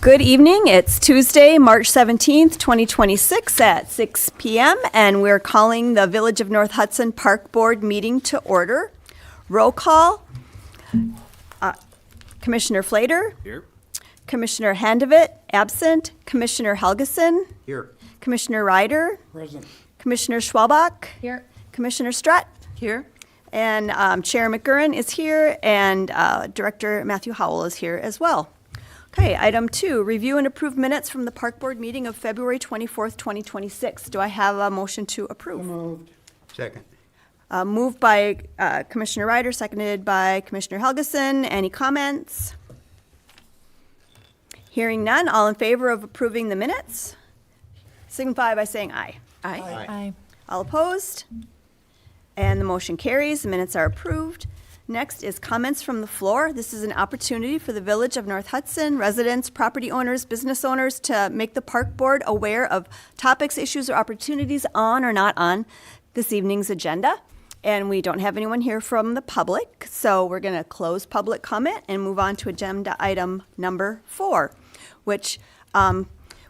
Good evening. It's Tuesday, March 17th, 2026 at 6 p.m. and we're calling the Village of North Hudson Park Board meeting to order. Roll call. Commissioner Flater. Here. Commissioner Handevit, absent. Commissioner Helgeson. Here. Commissioner Ryder. Present. Commissioner Schwalbach. Here. Commissioner Strutt. Here. And Chair McGurran is here, and Director Matthew Howell is here as well. Okay, item 2, review and approve minutes from the Park Board meeting of February 24th, 2026. Do I have a motion to approve? Moved. Second. Moved by Commissioner Ryder, seconded by Commissioner Helgeson. Any comments? Hearing none, all in favor of approving the minutes? Signify by saying aye. Aye. Aye. All opposed? And the motion carries. The minutes are approved. Next is comments from the floor. This is an opportunity for the Village of North Hudson residents, property owners, business owners to make the Park Board aware of topics, issues, or opportunities on or not on this evening's agenda. And we don't have anyone here from the public, so we're going to close public comment and move on to agenda item number 4, which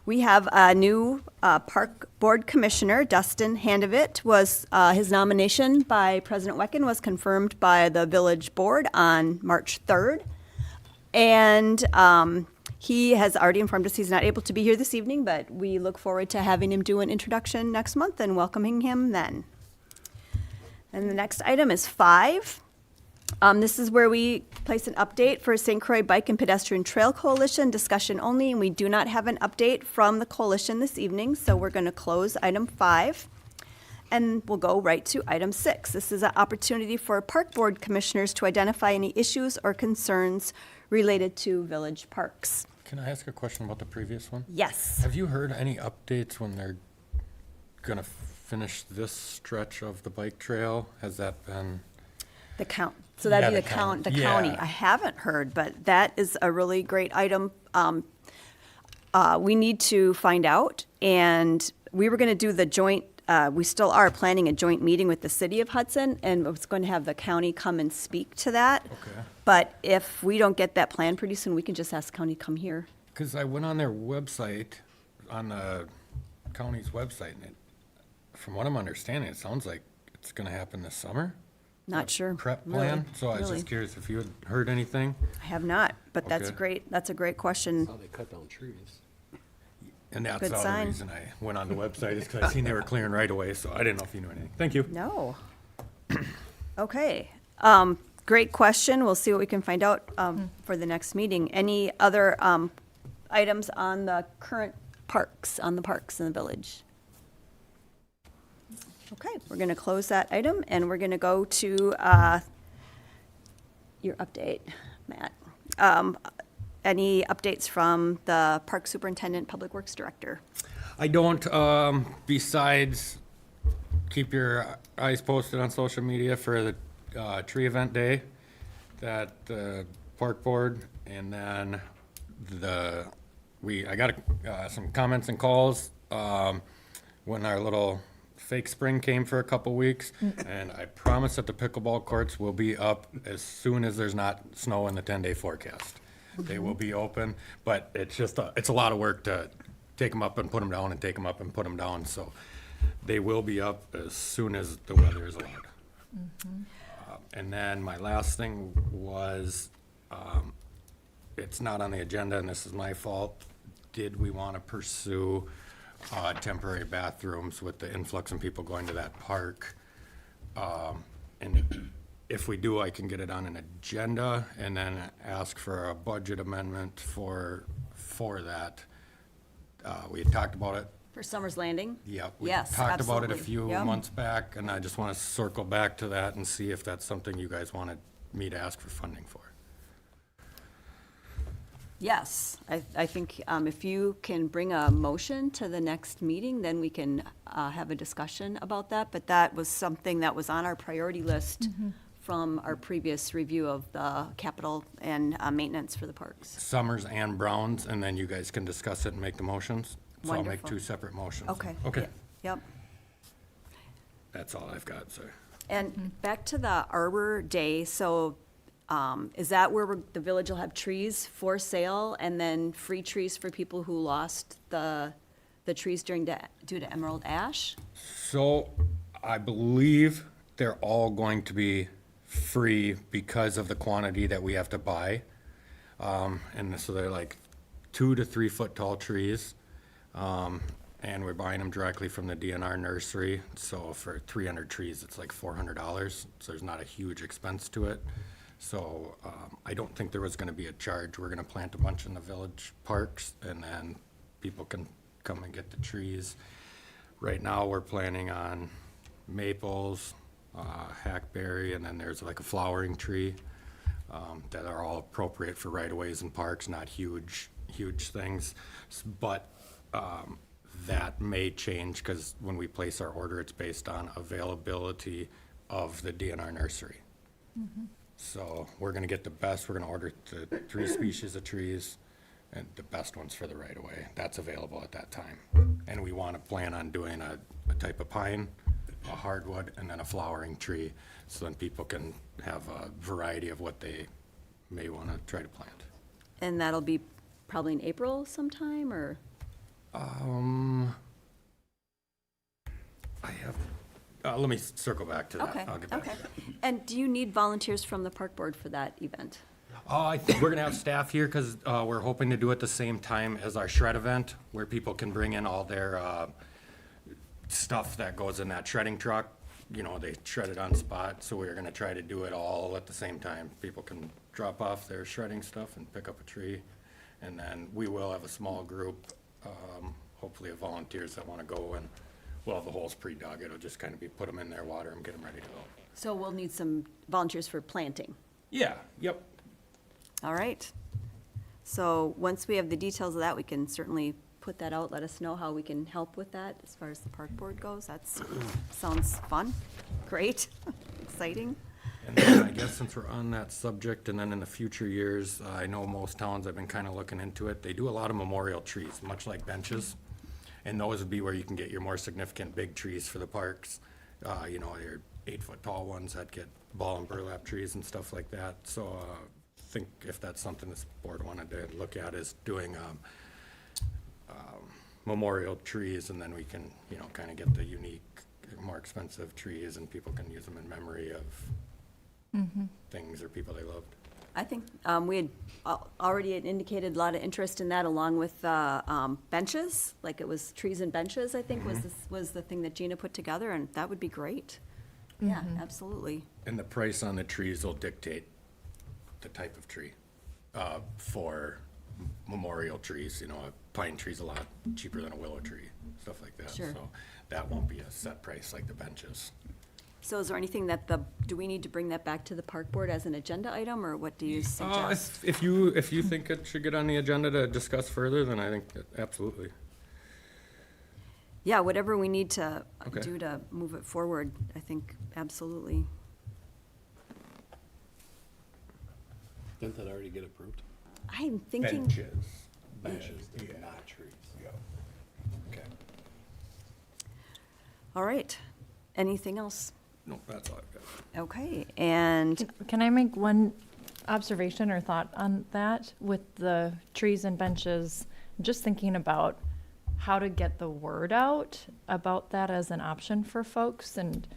we have a new Park Board Commissioner, Dustin Handevit. His nomination by President Wecken was confirmed by the Village Board on March 3rd. And he has already informed us he's not able to be here this evening, but we look forward to having him do an introduction next month and welcoming him then. And the next item is 5. This is where we place an update for St. Croix Bike and Pedestrian Trail Coalition, discussion only, and we do not have an update from the coalition this evening, so we're going to close item 5, and we'll go right to item 6. This is an opportunity for Park Board Commissioners to identify any issues or concerns related to village parks. Can I ask a question about the previous one? Yes. Have you heard any updates when they're gonna finish this stretch of the bike trail? Has that been? The count. So that'd Yeah, be the the count. county. Yeah. I haven't heard, but that is a really great item. We need to find out, and we were going to do the joint, we still are planning a joint meeting with the city of Hudson, and it's going to have the county come and speak to that. Okay. But if we don't get that plan pretty soon, we can just ask county to come here. Because I went on their website, on the county's website, and from what I'm understanding, it sounds like it's gonna happen this summer. Not sure. Prep really, plan, so I was really. just curious if you had heard anything. I have not, but that's Okay. great. That's a great question. How they cut down trees. And that's Good all sign. the reason I went on the website, is because I seen they were clearing right away, so I didn't know if you knew anything. Thank you. No. Okay. Great question. We'll see what we can find out for the next meeting. Any other items on the current parks, on the parks in the village? Okay, we're going to close that item, and we're going to go to your update, Matt. Any updates from the Park Superintendent, Public Works Director? I don't, besides keep your eyes posted on social media for the tree event day that the park board, and then I got some comments and calls when our little fake spring came for a couple weeks, and I promise that the pickleball courts will be up as soon as there's not snow in the 10-day forecast. They will be open, but it's just it's a lot of work to take them up and put them down and take them up and put them down. So they will be up as soon as the weather is allowed. And then my last thing was, it's not on the agenda, and this is my fault. Did we want to pursue temporary bathrooms with the influx of people going to that park? And if we do, I can get it on an agenda and then ask for a budget amendment for that. We had talked about it. For Summers Landing? Yep. We Yes, talked about it a absolutely. few Yep. months back, and I just want to circle back to that and see if that's something you guys wanted me to ask for funding for. Yes, I think if you can bring a motion to the next meeting, then we can have a discussion about that. But that was something that was on our priority list from our previous review of the capital and maintenance for the parks. Summers and Browns, and then you guys can discuss it and make the motions. So I'll make Wonderful. 2 separate motions. Okay. Okay, Yep. that's all I've got, sir. And back to the Arbor Day, so is that where the village will have trees for sale and then free trees for people who lost the trees due to emerald ash? So I believe they're all going to be free because of the quantity that we have to buy. And so they're like 2 to 3 foot tall trees. And we're buying them directly from the DNR nursery. So for 300 trees, it's like $400. So there's not a huge expense to it. So I don't think there was gonna be a charge. We're gonna plant a bunch in the village parks and then people can come and get the trees. Right now, we're planning on maples, hackberry, and then there's like a flowering tree that are all appropriate for right-of-ways and parks, not huge things. But that may change because when we place our order, it's based on availability of the DNR nursery. So we're gonna get the best, we're gonna order the 3 species of trees and the best ones for the right-of-way. That's available at that time. And we wanna plan on doing a type of pine, a hardwood, and then a flowering tree, so then people can have a variety of what they may wanna try to plant. And that'll be probably in April sometime, or? I have, let me circle back to that. Okay, I'll get back okay. to that. And do you need volunteers from the park board for that event? I think we're gonna have staff here because we're hoping to do it the same time as our shred event, where people can bring in all their stuff that goes in that shredding truck. You know, they shred it on spot, so we're gonna try to do it all at the same time. People can drop off their shredding stuff and pick up a tree. And then we will have a small group, hopefully of volunteers that wanna go, and we'll have the holes pre-dug. It'll just kind of be, put them in there, water them, get them ready to go. So we'll need some volunteers for planting. Yeah, yep. All right. So once we have the details of that, we can certainly put that out. Let us know how we can help with that as far as the park board goes. That's, sounds fun, great, exciting. And then I guess since we're on that subject, and then in the future years, I know most towns have been kind of looking into it. They do a lot of memorial trees, much like benches. And those would be where you can get your more significant big trees for the parks. You know, your 8-foot tall ones that get ball and burlap trees and stuff like that. So I think if that's something this board wanted to look at, is doing memorial trees, and then we can, you know, kind of get the unique, more expensive trees, and people can use them in memory of things or people they loved. I think we had already had indicated a lot of interest in that, along with benches, like it was trees and benches, I think was the thing that Gina put together, and that would be great. Yeah, absolutely. And the price on the trees will dictate the type of tree. For memorial trees, you know, a pine tree's a lot cheaper than a willow tree, stuff like that. Sure. So that won't be a set price like the benches. So is there anything that do we need to bring that back to the park board as an agenda item, or what do you suggest? If you think it should get on the agenda to discuss further, then I think that absolutely. Yeah, whatever we need to Okay. do to move it forward, I think absolutely. Didn't that already get approved? I'm thinking, Benches, not trees. Okay. all right. Anything else? No, that's all I've got. Okay, and Can I make one observation or thought on that with the trees and benches? Just thinking about how to get the word out about that as an option for folks. And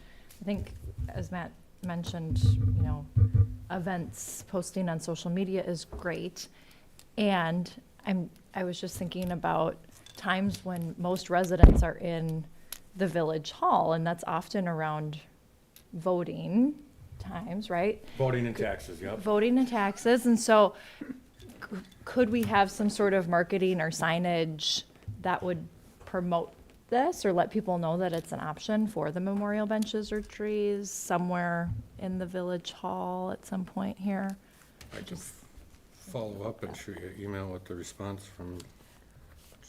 I think, as Matt mentioned, you know, events, posting on social media is great. And I was just thinking about times when most residents are in the village hall, and that's often around voting times, right? Voting and taxes, yep. Voting and taxes, and so could we have some sort of marketing or signage that would promote this or let people know that it's an option for the memorial benches or trees somewhere in the village hall at some point here? I can follow up and shoot you an email with the response from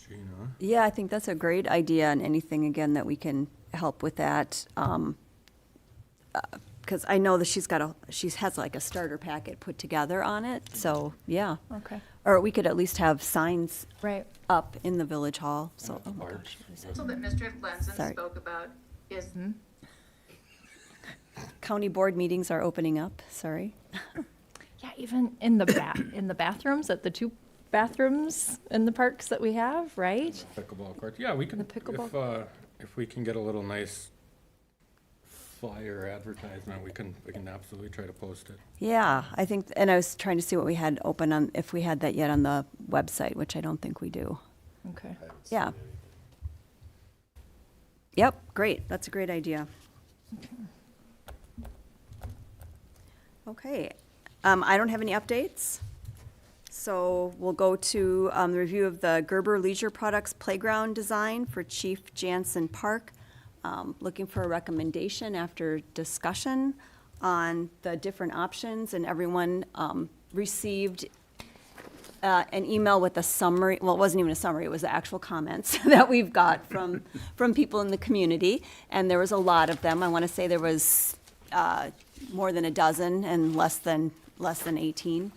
Gina. yeah, I think that's a great idea, and anything, again, that we can help with that. Because I know that she has like a starter packet put together on it, so, yeah. Okay. Or we could at least have signs Right. up in the village hall, so. Oh my Art. gosh, what is that? So that Mr. Glenson Sorry. spoke about is, County board meetings are opening up, sorry. even in the in the bathrooms, at the 2 bathrooms in the parks that we have, right? Pickleball courts, yeah, we can, The pickleball- if we can get a little nice flyer advertisement, we can absolutely try to post it. Yeah, I think, and I was trying to see what we had open on, if we had that yet on the website, which I don't think we do. Okay. I haven't seen Yeah. anything. Yep, great, that's a great idea. Okay, I don't have any updates, so we'll go to the review of the Gerber Leisure Products Playground Design for Chief Jansen Park. Looking for a recommendation after discussion on the different options, and everyone received an email with a summary, well, it wasn't even a summary, it was the actual comments that we've got from people in the community, and there was a lot of them. I want to say there was more than a dozen and less than 18.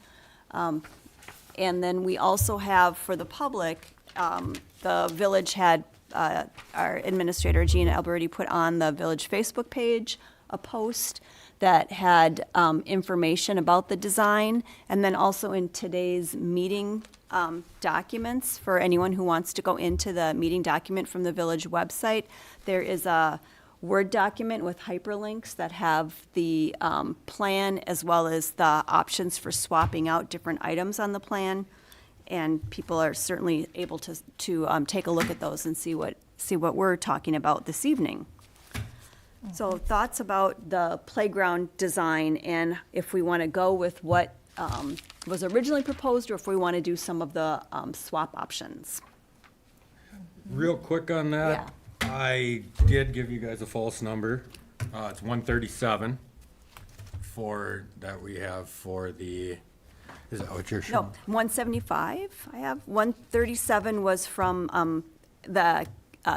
And then we also have, for the public, the village had, our administrator, Gina Alberti, put on the village Facebook page a post that had information about the design, and then also in today's meeting documents, for anyone who wants to go into the meeting document from the village website, there is a Word document with hyperlinks that have the plan as well as the options for swapping out different items on the plan. And people are certainly able to take a look at those and see what we're talking about this evening. So thoughts about the playground design, and if we want to go with what was originally proposed, or if we want to do some of the swap options. Real quick on that, Yeah. I did give you guys a false number. It's 137 that we have for the, is that what you're showing? No, 175 I have. 137 was from the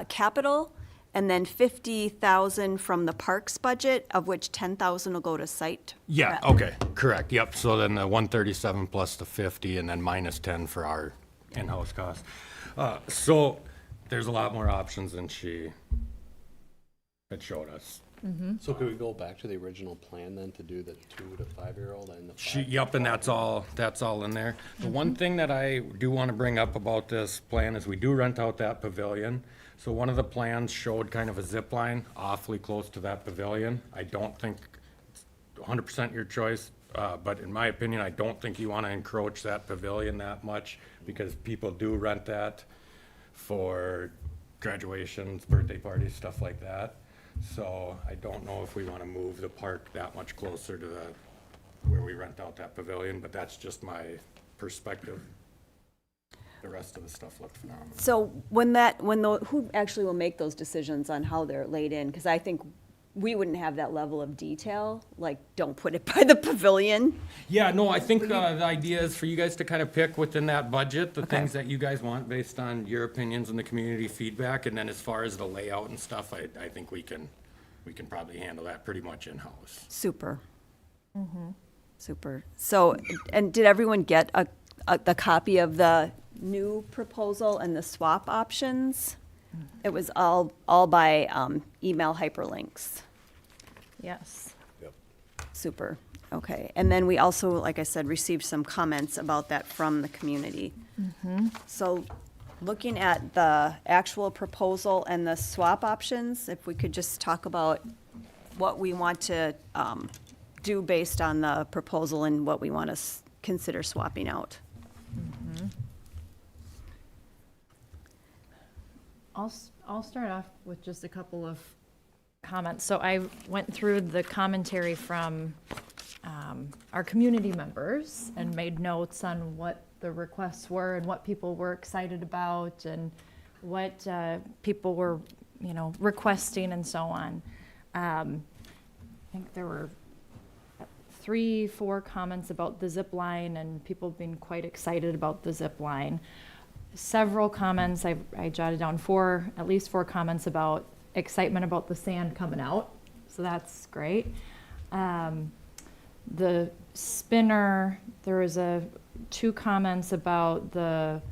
capital, and then 50,000 from the parks budget, of which 10,000 will go to site. Yeah, rep. okay, correct, yep, so then the 137 plus the 50, and then minus 10 for our in-house costs. So, there's a lot more options than she had showed us. So could we go back to the original plan then to do the 2 to 5-year-old and the 5? Yep, and that's all in there. The one thing that I do want to bring up about this plan is we do rent out that pavilion. So one of the plans showed kind of a zip line awfully close to that pavilion. I don't think it's 100% your choice, but in my opinion, I don't think you want to encroach that pavilion that much, because people do rent that for graduations, birthday parties, stuff like that. So I don't know if we want to move the park that much closer to where we rent out that pavilion, but that's just my perspective. The rest of the stuff looked phenomenal. So who actually will make those decisions on how they're laid in? Because I think we wouldn't have that level of detail, like, don't put it by the pavilion. Yeah, no, I think the idea is for you guys to kind of pick within that budget, the Okay. things that you guys want based on your opinions and the community feedback. And then as far as the layout and stuff, I think we can probably handle that pretty much in-house. Super. Super. So, and did everyone get the copy of the new proposal and the swap options? It was all by email hyperlinks. Yes. Yep. Super. Okay. And then we also, like I said, received some comments about that from the community. So looking at the actual proposal and the swap options, if we could just talk about what we want to do based on the proposal and what we want to consider swapping out. I'll start off with just a couple of comments. So I went through the commentary from our community members and made notes on what the requests were and what people were excited about and what people were, requesting and so on. I think there were 3-4 comments about the zip line and people being quite excited about the zip line. Several comments, I jotted down at least four comments about excitement about the sand coming out, so that's great. The spinner, there was 2 comments about the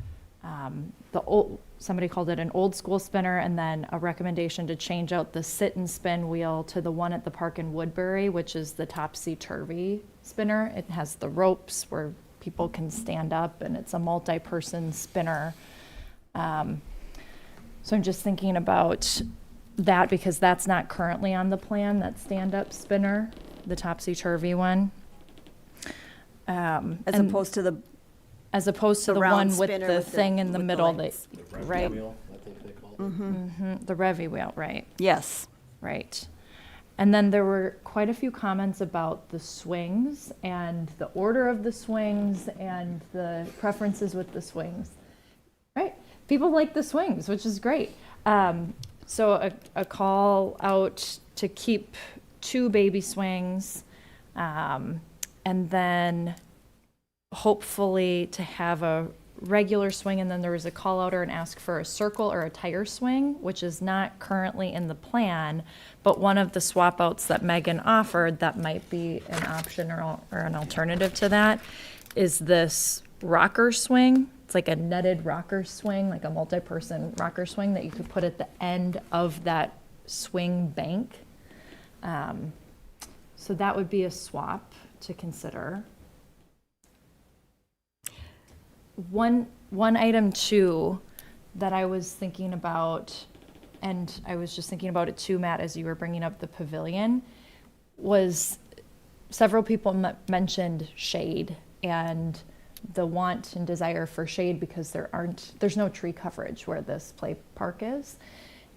somebody called it an old school spinner, and then a recommendation to change out the sit and spin wheel to the one at the park in Woodbury, which is the topsy-turvy spinner. It has the ropes where people can stand up, and it's a multi-person spinner. So I'm just thinking about that because that's not currently on the plan, that stand-up spinner, the topsy-turvy one. As And- opposed to the, As opposed to The the round one with spinner the with the- thing in the with the middle that, legs. right, Wheel, I think they called it. the revy wheel, right, yes. right. And then there were quite a few comments about the swings and the order of the swings and the preferences with the swings. Right, people like the swings, which is great. So a call out to keep 2 baby swings, and then hopefully to have a regular swing, and then there was a call out or an ask for a circle or a tire swing, which is not currently in the plan, but one of the swap outs that Megan offered that might be an option or an alternative to that is this rocker swing. It's like a netted rocker swing, like a multi-person rocker swing that you could put at the end of that swing bank. So that would be a swap to consider. One item too that I was thinking about, and I was just thinking about it too, Matt, as you were bringing up the pavilion, was several people mentioned shade and the want and desire for shade because there's no tree coverage where this play park is.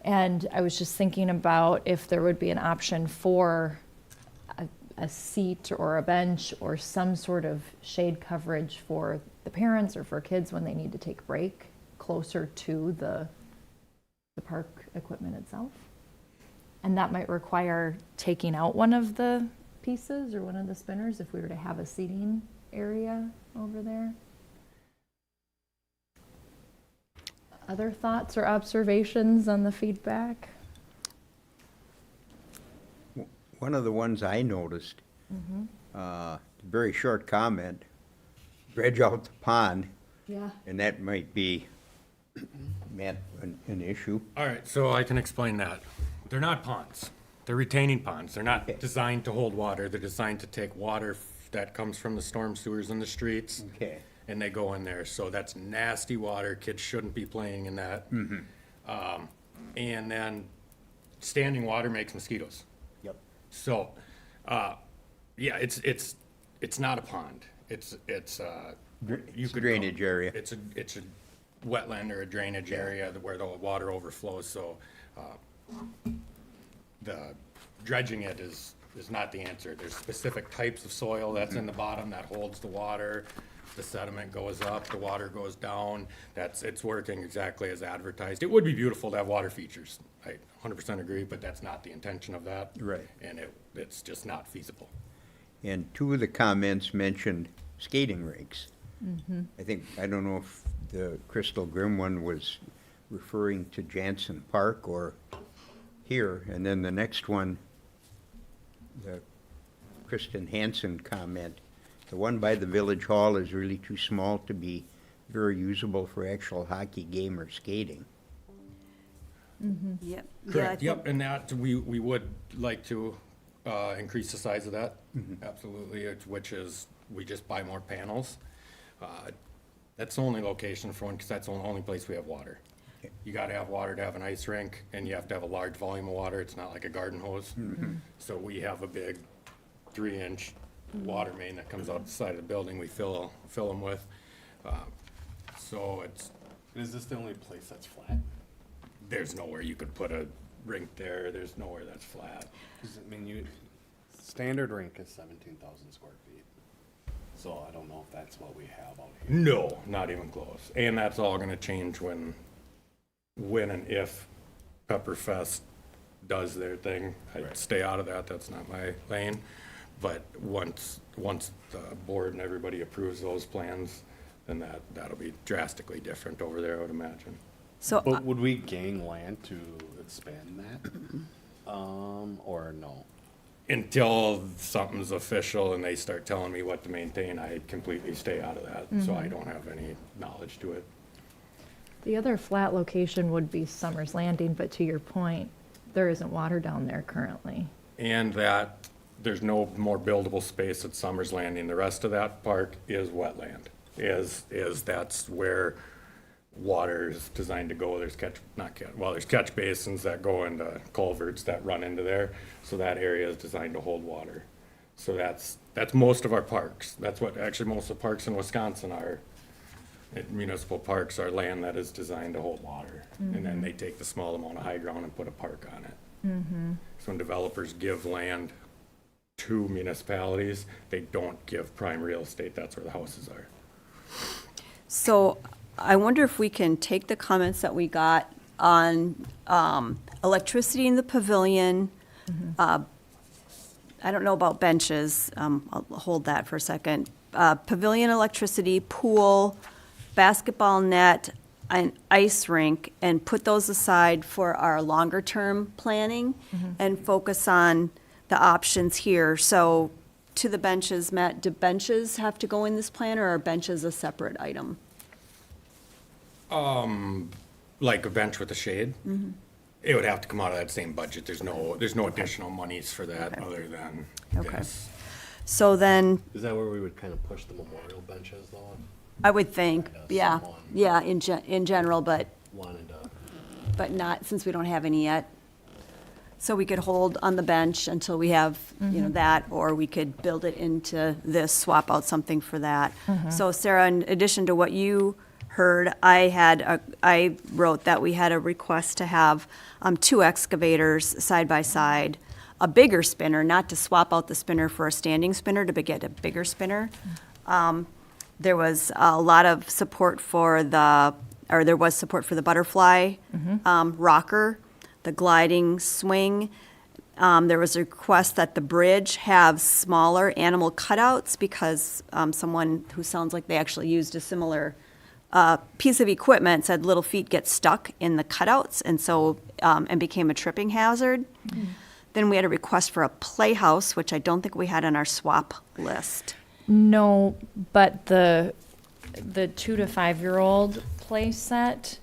And I was just thinking about if there would be an option for a seat or a bench or some sort of shade coverage for the parents or for kids when they need to take a break closer to the park equipment itself. And that might require taking out one of the pieces or one of the spinners if we were to have a seating area over there. Other thoughts or observations on the feedback? One of the ones I noticed, very short comment, dredge out the pond, Yeah. and that might be, Matt, an issue. All right, so I can explain that. They're not ponds. They're retaining ponds. They're not Okay. designed to hold water. They're designed to take water that comes from the storm sewers in the streets. Okay. And they go in there. So that's nasty water. Kids shouldn't be playing in that. And then standing water makes mosquitoes. Yep. So, yeah, it's not a pond. It's you It's a could drainage call- area. It's a wetland or a drainage area where the water overflows, so, the dredging it is not the answer. There's specific types of soil that's in the bottom that holds the water. The sediment goes up, the water goes down. It's working exactly as advertised. It would be beautiful to have water features. I 100% agree, but that's not the intention of that. Right. And it's just not feasible. And 2 of the comments mentioned skating rinks. I don't know if the Crystal Grim one was referring to Jansen Park or here. And then the next one, the Kristen Hansen comment, the one by the Village Hall is really too small to be very usable for actual hockey game or skating. Yep. Yeah, I Correct, yep, think- and that, we would like to increase the size of that, absolutely, which is, we just buy more panels. That's the only location for one, because that's the only place we have water. You gotta have water to have an ice rink, and you have to have a large volume of water, it's not like a garden hose. So we have a big 3-inch water main that comes out the side of the building, we fill them with. So Is this the only place that's flat? there's nowhere you could put a rink there, there's nowhere that's flat. 'Cause, I mean, standard rink is 17,000 square feet. So I don't know if that's what we have out here. No, not even close. And that's all gonna change when and if Pepperfest does their thing. I'd stay out of that, that's not my lane. But once the board and everybody approves those plans, then that'll be drastically different over there, I would imagine. So, But would we gain land to expand that? Or no? Until something's official and they start telling me what to maintain, I completely stay out of that, so I don't have any knowledge to it. The other flat location would be Summers Landing, but to your point, there isn't water down there currently. And that there's no more buildable space at Summers Landing. The rest of that park is wetland. That's where water is designed to go. There's there's catch basins that go into culverts that run into there. So that area is designed to hold water. So that's most of our parks. That's what actually most of the parks in Wisconsin are. Municipal parks are land that is designed to hold water. And then they take the small amount of high ground and put a park on it. So when developers give land to municipalities, they don't give prime real estate. That's where the houses are. So I wonder if we can take the comments that we got on electricity in the pavilion. I don't know about benches. I'll hold that for a second. Pavilion electricity, pool, basketball net, an ice rink, and put those aside for our longer-term planning and focus on the options here. So to the benches, Matt, do benches have to go in this plan, or are benches a separate item? Like a bench with a shade. It would have to come out of that same budget. There's no additional monies for that other than Okay. this. So then, Is that where we would kind of push the memorial benches though? I would think, yeah, Someone- yeah, in general, but Wanted to, not, since we don't have any yet. So we could hold on the bench until we have, that, or we could build it into this, swap out something for that. So Sarah, in addition to what you heard, I wrote that we had a request to have 2 excavators side by side, a bigger spinner, not to swap out the spinner for a standing spinner, to get a bigger spinner. There was a lot of support for there was support for the butterfly rocker, the gliding swing. There was a request that the bridge have smaller animal cutouts because someone who sounds like they actually used a similar piece of equipment said little feet get stuck in the cutouts and so and became a tripping hazard. Then we had a request for a playhouse, which I don't think we had on our swap list. No, but the 2 to 5-year-old play set,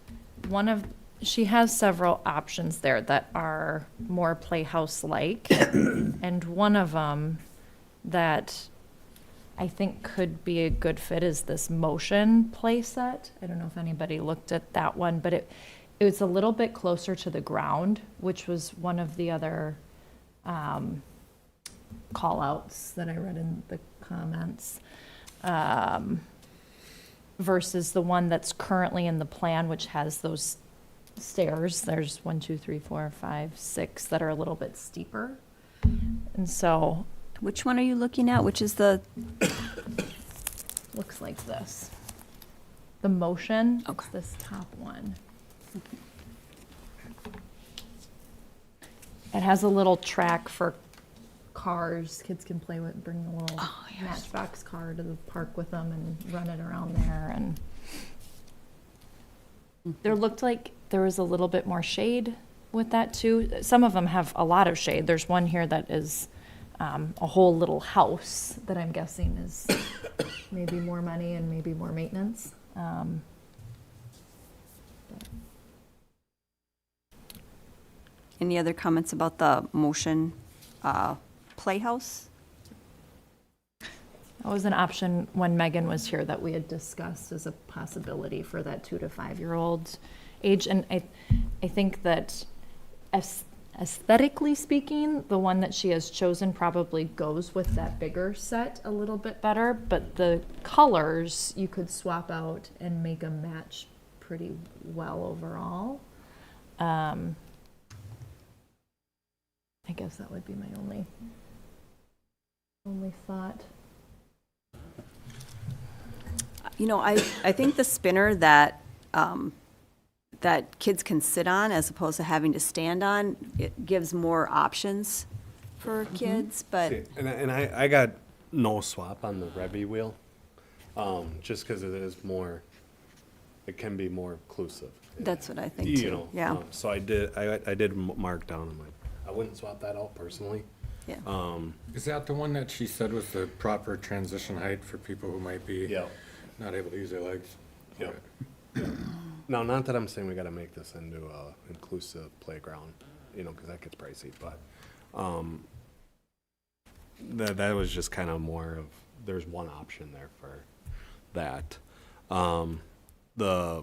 she has several options there that are more playhouse-like. And one of them that I think could be a good fit is this motion play set. I don't know if anybody looked at that one, but it was a little bit closer to the ground, which was one of the other call-outs that I read in the comments, versus the one that's currently in the plan, which has those stairs. There's 1, 2, 3, 4, 5, 6 that are a little bit steeper. And so Which one are you looking at? Which is the, looks like this. The motion, Okay. it's this top one. It has a little track for cars. Kids can play with, bring the little Matchbox car to the park with them and run it around there. And there looked like there was a little bit more shade with that too. Some of them have a lot of shade. There's one here that is a whole little house that I'm guessing is maybe more money and maybe more maintenance. any other comments about the motion playhouse? That was an option when Megan was here that we had discussed as a possibility for that 2 to 5-year-old age. And I think that aesthetically speaking, the one that she has chosen probably goes with that bigger set a little bit better, but the colors you could swap out and make them match pretty well overall. I guess that would be my only thought. You know, I think the spinner that, that kids can sit on as opposed to having to stand on, it gives more options for kids, but, see, and I got no swap on the Revy wheel, just because it is more, it can be more inclusive. that's what I think You too, know, yeah, so I did mark down, I'm like, I wouldn't swap that out personally. yeah. Is that the one that she said was the proper transition height for people who might be Yeah. not able to use their legs? Yeah. Now, not that I'm saying we gotta make this into a inclusive playground, because that gets pricey, but, that was just kind of more of, there's one option there for that. The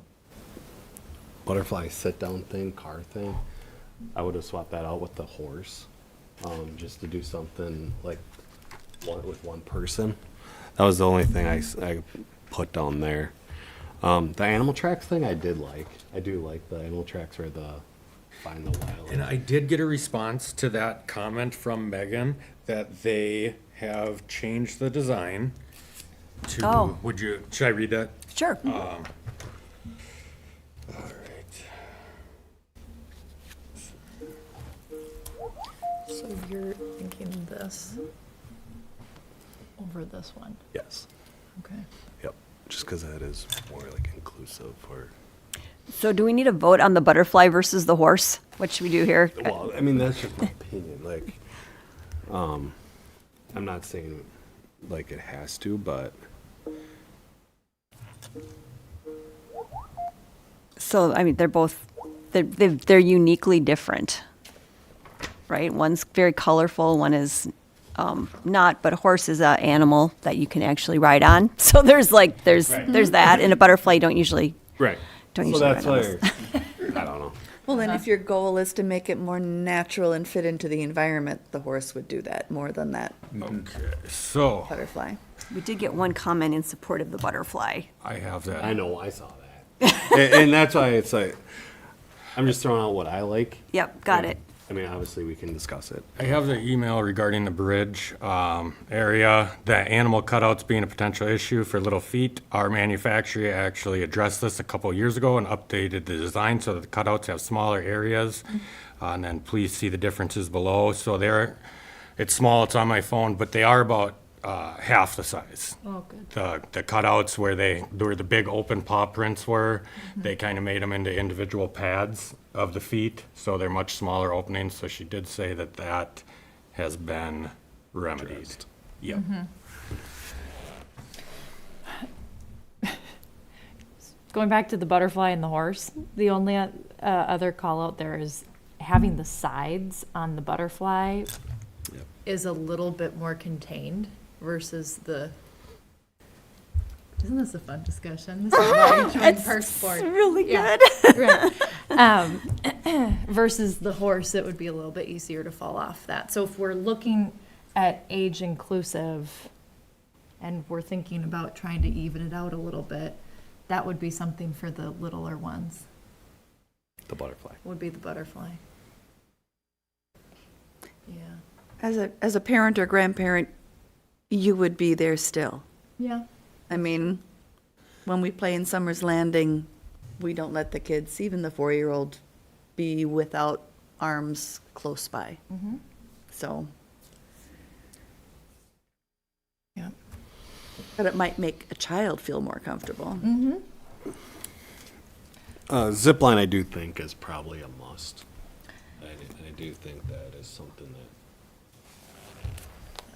butterfly sit-down thing, car thing, I would have swapped that out with the horse, just to do something like with one person. That was the only thing I put down there. The animal tracks thing I did like. I do like the animal tracks or the find the wild. And I did get a response to that comment from Megan that they have changed the design to, Oh. should I read that? Sure. All right. So you're thinking this over this one, Yes. okay? Yep. Just because that is more like inclusive for. So do we need a vote on the butterfly versus the horse? What should we do here? Well, I mean, that's just my opinion. Like, I'm not saying like it has to, but So, I mean, they're uniquely different, right? One's very colorful, one is not, but a horse is an animal that you can actually ride on. So there's that, and a butterfly you don't usually right. Don't So usually that's ride on why I don't know. Well, then if your goal is to make it more natural and fit into the environment, the horse would do that more than that Okay, so butterfly. We did get one comment in support of the butterfly. I have that. I know, I saw that, and that's why it's like I'm just throwing out what I like. Yep, got it. I mean, obviously we can discuss it. I have the email regarding the bridge area, the animal cutouts being a potential issue for little feet. Our manufacturer actually addressed this a couple years ago and updated the design so that the cutouts have smaller areas. And then please see the differences below. So it's small, it's on my phone, but they are about half the size. Oh, good. The cutouts where the big open paw prints were, they kind of made them into individual pads of the feet, so they're much smaller openings. So she did say that has been remedied. Addressed. Yep. Going back to the butterfly and the horse, the only other call out there is having the sides on the butterfly Yep. is a little bit more contained versus the. Isn't this a fun discussion? This is why I joined Parks Board. Really Yeah. good. Right. Versus the horse, it would be a little bit easier to fall off that. So if we're looking at age inclusive and we're thinking about trying to even it out a little bit, that would be something for the littler ones, The butterfly. would be the butterfly. Yeah. As a parent or grandparent, you would be there still. Yeah. I mean, when we play in Summer's Landing, we don't let the kids, even the 4-year-old, be without arms close by. So. Yeah. But it might make a child feel more comfortable. Zip line, I do think is probably a must. I do think that is something that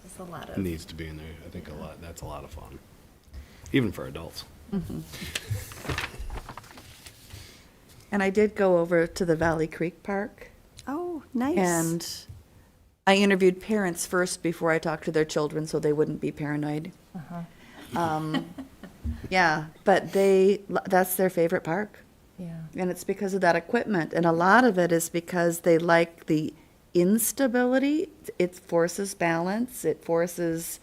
That's a lot of. needs to be in there. I think that's a lot of fun, even for adults. And I did go over to the Valley Creek Park. Oh, nice. And I interviewed parents first before I talked to their children so they wouldn't be paranoid. Yeah, but that's their favorite park. Yeah. And it's because of that equipment. And a lot of it is because they like the instability. It forces balance. It forces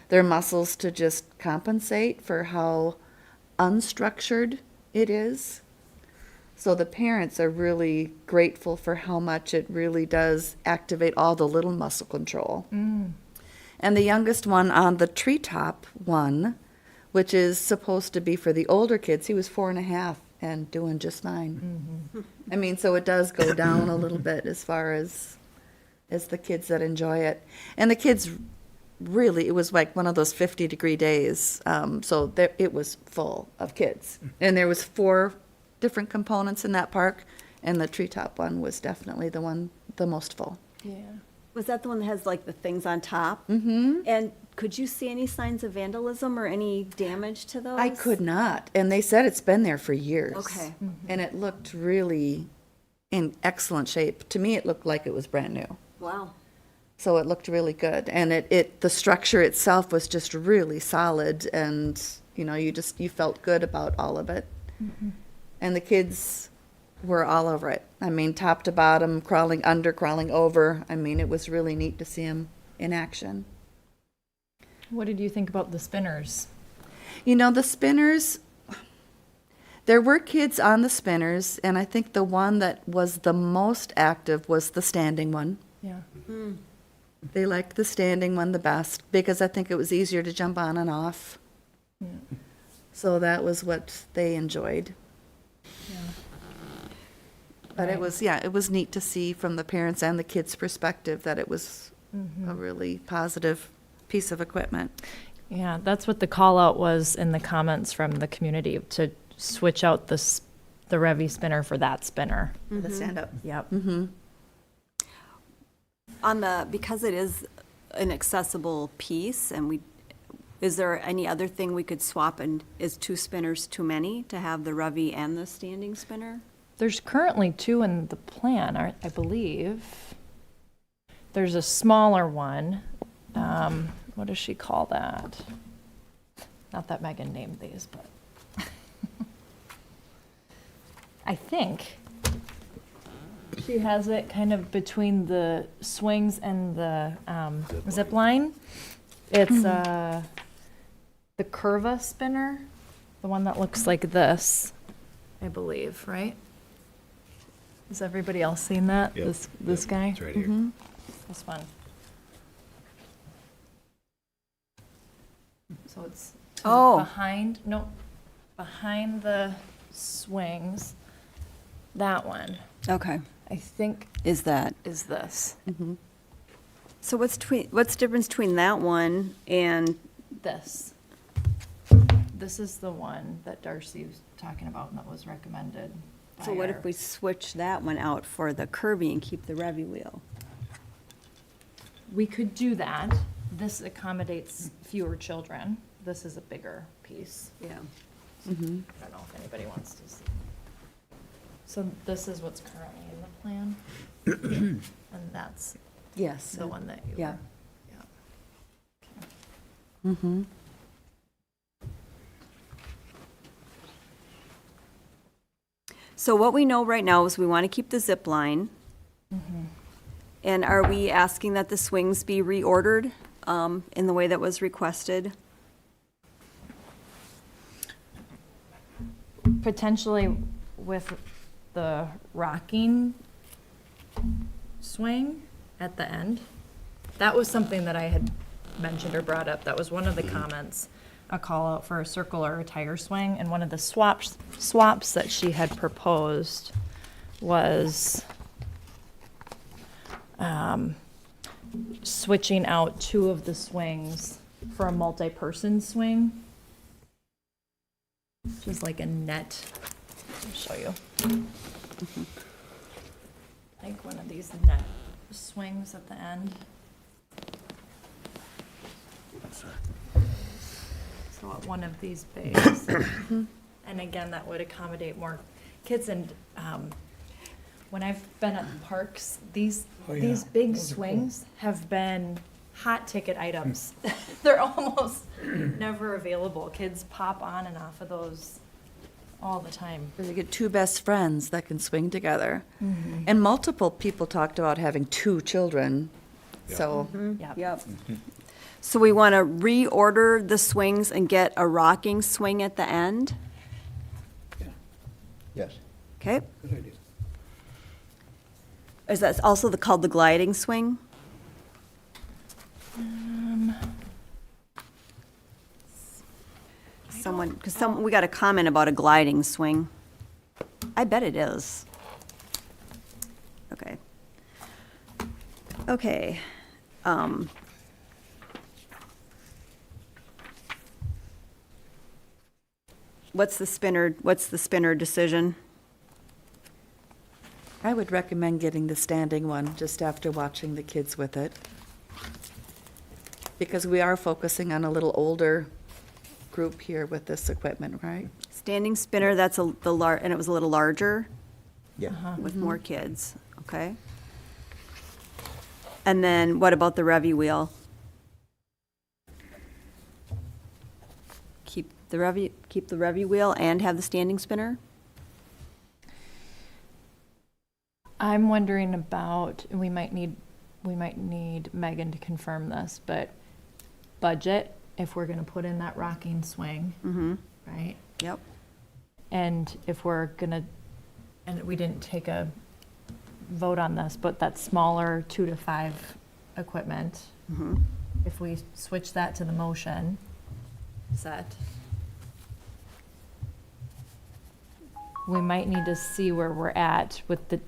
their muscles to just compensate for how unstructured it is. So the parents are really grateful for how much it really does activate all the little muscle control. And the youngest one on the treetop one, which is supposed to be for the older kids, he was 4.5 and doing just fine. I mean, so it does go down a little bit as far as the kids that enjoy it. And the kids really, it was like one of those 50-degree days. So it was full of kids. And there was 4 different components in that park, and the treetop one was definitely the most full. Yeah. Was that the one that has like the things on top? Mm-hmm. And could you see any signs of vandalism or any damage to those? I could not, and they said it's been there for years. Okay. And it looked really in excellent shape. To me, it looked like it was brand new. Wow. So it looked really good, and the structure itself was just really solid, and, you know, you felt good about all of it. And the kids were all over it. I mean, top to bottom, crawling under, crawling over. I mean, it was really neat to see them in action. What did you think about the spinners? You know, the spinners, there were kids on the spinners, and I think the one that was the most active was the standing one. Yeah. They liked the standing one the best because I think it was easier to jump on and off. So that was what they enjoyed. But it was, yeah, it was neat to see from the parents and the kids' perspective that it was a really positive piece of equipment. Yeah, that's what the call out was in the comments from the community, to switch out the Revy spinner for that spinner. The stand-up. Yep. Because it is an accessible piece, and is there any other thing we could swap, and is 2 spinners too many to have the Revy and the standing spinner? There's currently 2 in the plan, I believe. There's a smaller one. What does she call that? Not that Megan named these, but I think she has it kind of between the swings and the zip line. It's the Curva spinner, the one that looks like this, I believe, right? Has everybody else seen that? Yep, This yep, guy? It's right here. This one. So it's behind the swings. That one, Okay. I think, Is that? is this. So what's the difference between that one and, This. This is the one that Darcy was talking about and that was recommended by so what our- if we switch that one out for the Kirby and keep the Revy wheel? We could do that. This accommodates fewer children. This is a bigger piece. Yeah. I don't know if anybody wants to see. So this is what's currently in the plan. And that's Yes. the one that you Yeah. were. Yeah. So what we know right now is we want to keep the zip line. And are we asking that the swings be reordered in the way that was requested? Potentially with the rocking swing at the end. That was something that I had mentioned or brought up. That was one of the comments, a call out for a circle or a tire swing. And one of the swaps that she had proposed was switching out 2 of the swings for a multi-person swing. Just like a net. I'll show you. Like one of these net swings at the end. So at one of these bays. And again, that would accommodate more kids. And when I've been at the parks, these big swings have been hot ticket items. They're almost never available. Kids pop on and off of those all the time. You get 2 best friends that can swing together. And multiple people talked about having 2 children. So, Yep. So we want to reorder the swings and get a rocking swing at the end? Yes. Okay? Is that also called the gliding swing? We got a comment about a gliding swing. I bet it is. Okay. Okay. What's the spinner decision? I would recommend getting the standing one just after watching the kids with it. Because we are focusing on a little older group here with this equipment, right? Standing spinner, that's and it was a little larger Yeah. with more kids, okay? And then what about the Revy wheel? Keep the Revy wheel and have the standing spinner? I'm wondering about, and we might need Megan to confirm this, but budget, if we're gonna put in that rocking swing, right? Yep. And if we're gonna, and we didn't take a vote on this, but that smaller 2 to 5 equipment, if we switch that to the motion set, we might need to see where we're at with the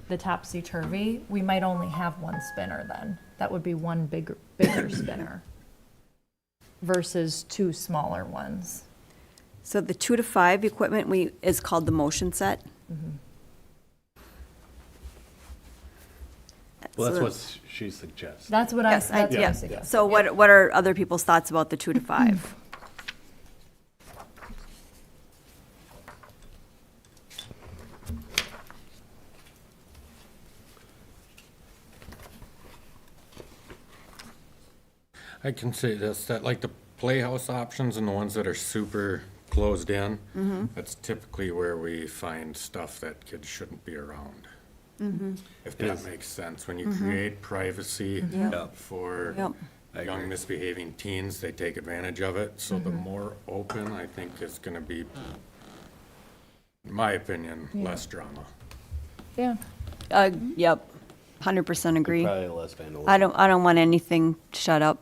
the topsy-turvy. We might only have one spinner then. That would be one bigger spinner versus 2 smaller ones. So the 2 to 5 equipment is called the motion set? Well, that's So- what she suggests. That's what Yes, that's what I yeah. was thinking. So what are other people's thoughts about the 2 to 5? I can say this, that like the playhouse options and the ones that are super closed in, that's typically where we find stuff that kids shouldn't be around. If that makes sense, when you create privacy for Yep. young misbehaving teens, they take advantage of it. So the more open, I think, is gonna be, in my opinion, less drama. Yeah. Yep, 100% agree. Probably less vandalism. I don't want anything shut up.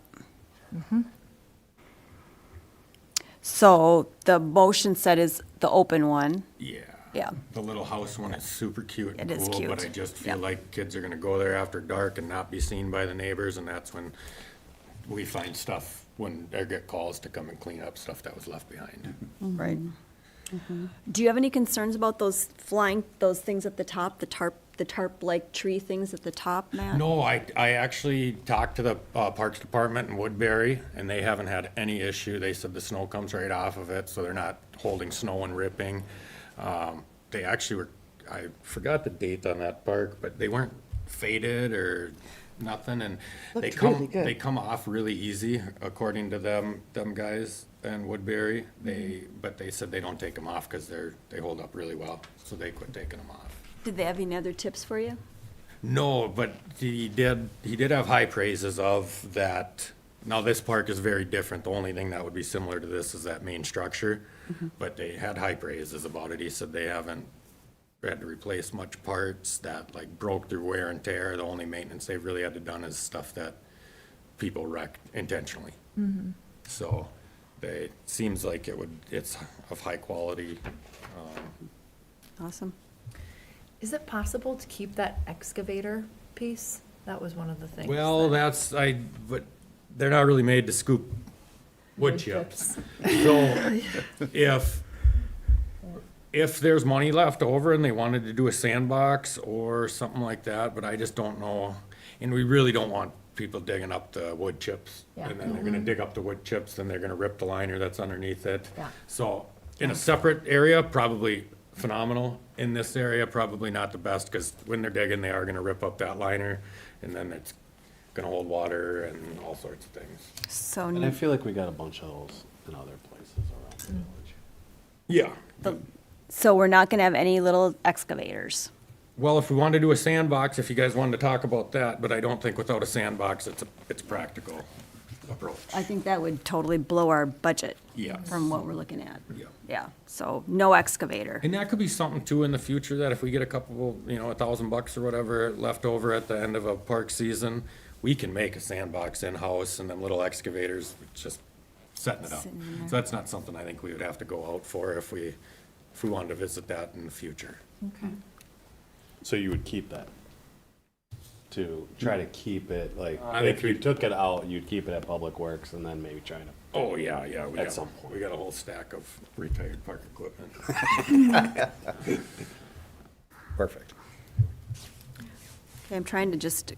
So the motion set is the open one. Yeah. Yeah. The little house one is super cute and It is cool, but cute. I just feel Yeah. like kids are gonna go there after dark and not be seen by the neighbors, and that's when we find stuff, when they get calls to come and clean up stuff that was left behind. Right. Do you have any concerns about those things at the top, the tarp-like tree things at the top, Matt? No, I actually talked to the Parks Department in Woodbury, and they haven't had any issue. They said the snow comes right off of it, so they're not holding snow and ripping. They actually were, I forgot the date on that park, but they weren't faded or nothing, and they Looked really good. they come off really easy, according to them guys in Woodbury. But they said they don't take them off because they hold up really well, so they quit taking them off. Did they have any other tips for you? No, but he did have high praises of that. Now, this park is very different. The only thing that would be similar to this is that main structure, but they had high praises about it. He said they haven't had to replace much parts that like broke through wear and tear. The only maintenance they've really had to done is stuff that people wrecked intentionally. So seems like it's of high quality. Awesome. Is it possible to keep that excavator piece? That was one of the things. Well, but they're not really made to scoop wood chips. So if there's money left over and they wanted to do a sandbox or something like that, but I just don't know. And we really don't want people digging up the wood chips. Yeah. And then they're gonna dig up the wood chips, then they're gonna rip the liner that's underneath it. Yeah. So in a separate area, probably phenomenal. In this area, probably not the best, because when they're digging, they are gonna rip up that liner, and then it's gonna hold water and all sorts of things. So, And I feel like we got a bunch of those in other places around the village. Yeah. so we're not gonna have any little excavators. Well, if we wanted to do a sandbox, if you guys wanted to talk about that, but I don't think without a sandbox, it's practical approach. I think that would totally blow our budget. Yes. From what we're looking at. Yeah. Yeah, so no excavator. And that could be something too in the future, that if we get a couple, $1,000 or whatever left over at the end of a park season, we can make a sandbox in-house, and them little excavators, just setting it up. Sitting in there. So that's not something I think we would have to go out for if we wanted to visit that in the future. Okay. So you would keep that? To try to keep it, like, I think if you we- took it out, you'd keep it at Public Works and then maybe try to. Oh, yeah. At some point. We got a whole stack of retired park equipment. Perfect. Okay, I'm trying to just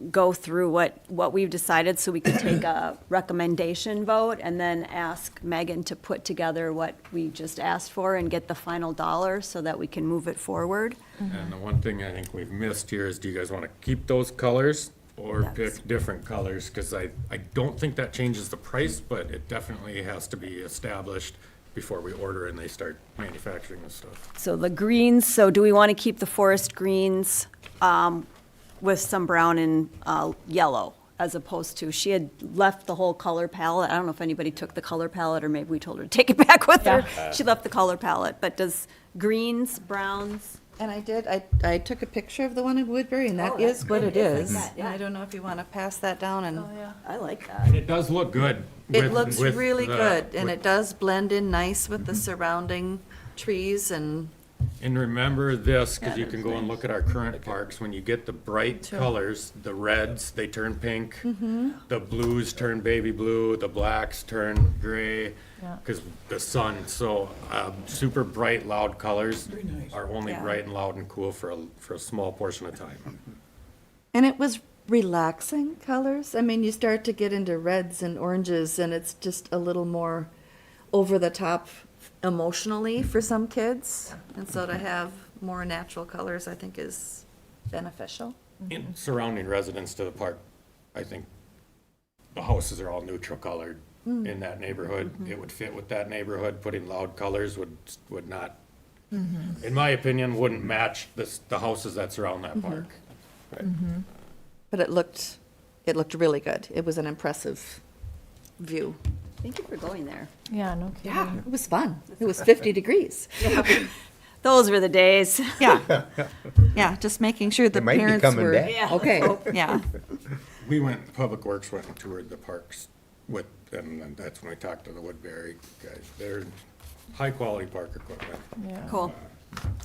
go through what we've decided so we can take a recommendation vote and then ask Megan to put together what we just asked for and get the final dollar so that we can move it forward. And the one thing I think we've missed here is, do you guys want to keep those colors or That's- pick different colors? Because I don't think that changes the price, but it definitely has to be established before we order and they start manufacturing this stuff. So the greens, so do we want to keep the forest greens with some brown and yellow, as opposed to, she had left the whole color palette. I don't know if anybody took the color palette, or maybe we told her to take it back with her. She left the color palette, but does greens, browns? And I did, I took a picture of the one in Woodbury, and Oh, that that's is what great. it It's like is. that, yeah. And I don't know if you want to pass that down and. I like And that. it does look good. It with- looks with really the- good, and with- it does blend in nice with the surrounding trees and, And remember this, because Yeah, you can that's go and look at our current parks, when you get the bright colors, the reds, they turn pink. The blues turn baby blue, the blacks turn gray, Yeah. because the sun, so, super bright, loud colors are only Yeah. bright and loud and cool for a small portion of time. and it was relaxing colors. I mean, you start to get into reds and oranges, and it's just a little more over the top emotionally for some kids. And so to have more natural colors, I think, is beneficial. In surrounding residents to the park, I think the houses are all neutral colored in that neighborhood. It would fit with that neighborhood. Putting loud colors would not, in my opinion, wouldn't match the houses that surround that park. But it looked really good. It was an impressive view. Thank you for going there. Yeah, no kidding. It was fun. It was 50 degrees. Those were the days. Yeah. Yeah, just making sure the They might be parents coming were. back. Yeah. Okay, yeah. Public Works went and toured the parks with, and that's when we talked to the Woodbury guys. They're high-quality park equipment. Yeah. Cool.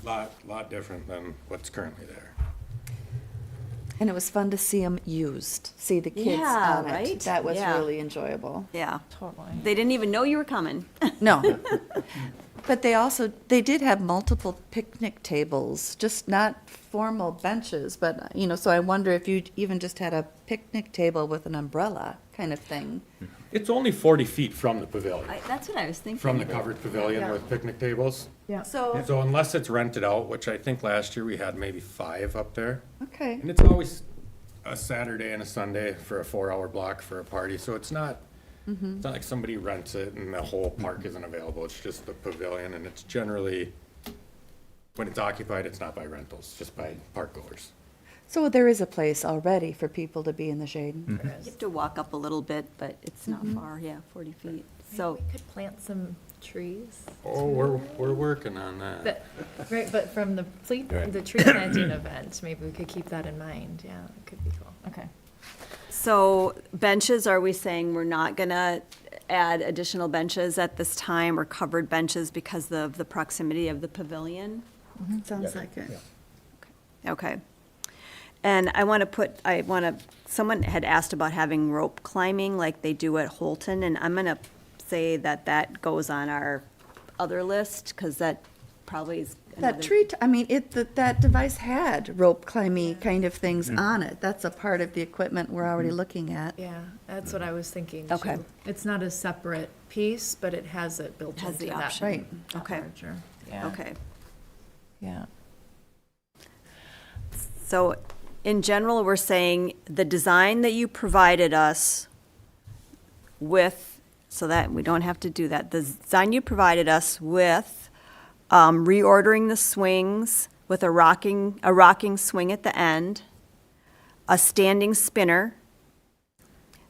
Lot different than what's currently there. And it was fun to see them used, see the kids Yeah, on it. right? That was Yeah. really enjoyable. Yeah. Totally. They didn't even know you were coming. No. But they did have multiple picnic tables, just not formal benches, but, so I wonder if you even just had a picnic table with an umbrella kind of thing. It's only 40 feet from the pavilion, That's what I was thinking. from the covered pavilion with picnic tables. Yeah. So, So unless it's rented out, which I think last year we had maybe 5 up there. okay. And it's always a Saturday and a Sunday for a 4-hour block for a party, so it's not like somebody rents it and the whole park isn't available. It's just the pavilion, and it's generally, when it's occupied, it's not by rentals, just by park goers. So there is a place already for people to be in the shade. You have to walk up a little bit, but it's not far, 40 feet. So, We could plant some trees. Oh, we're working on that. But, right, but from the the tree planting event, maybe we could keep that in mind. Yeah, it could be cool. Okay. so benches, are we saying we're not gonna add additional benches at this time, or covered benches because of the proximity of the pavilion? Sounds like it. Okay. And someone had asked about having rope climbing like they do at Holton, and I'm gonna say that goes on our other list, because that probably is That another. that device had rope climbing kind of things on it. That's a part of the equipment we're already looking at. Yeah, that's what I was thinking Okay. too. It's not a separate piece, but it has it built Has into the that. option. Right. that Okay. larger. Yeah. Okay. Yeah. So in general, we're saying the design that you provided us with, so that we don't have to do that, the design you provided us with, reordering the swings with a rocking swing at the end, a standing spinner,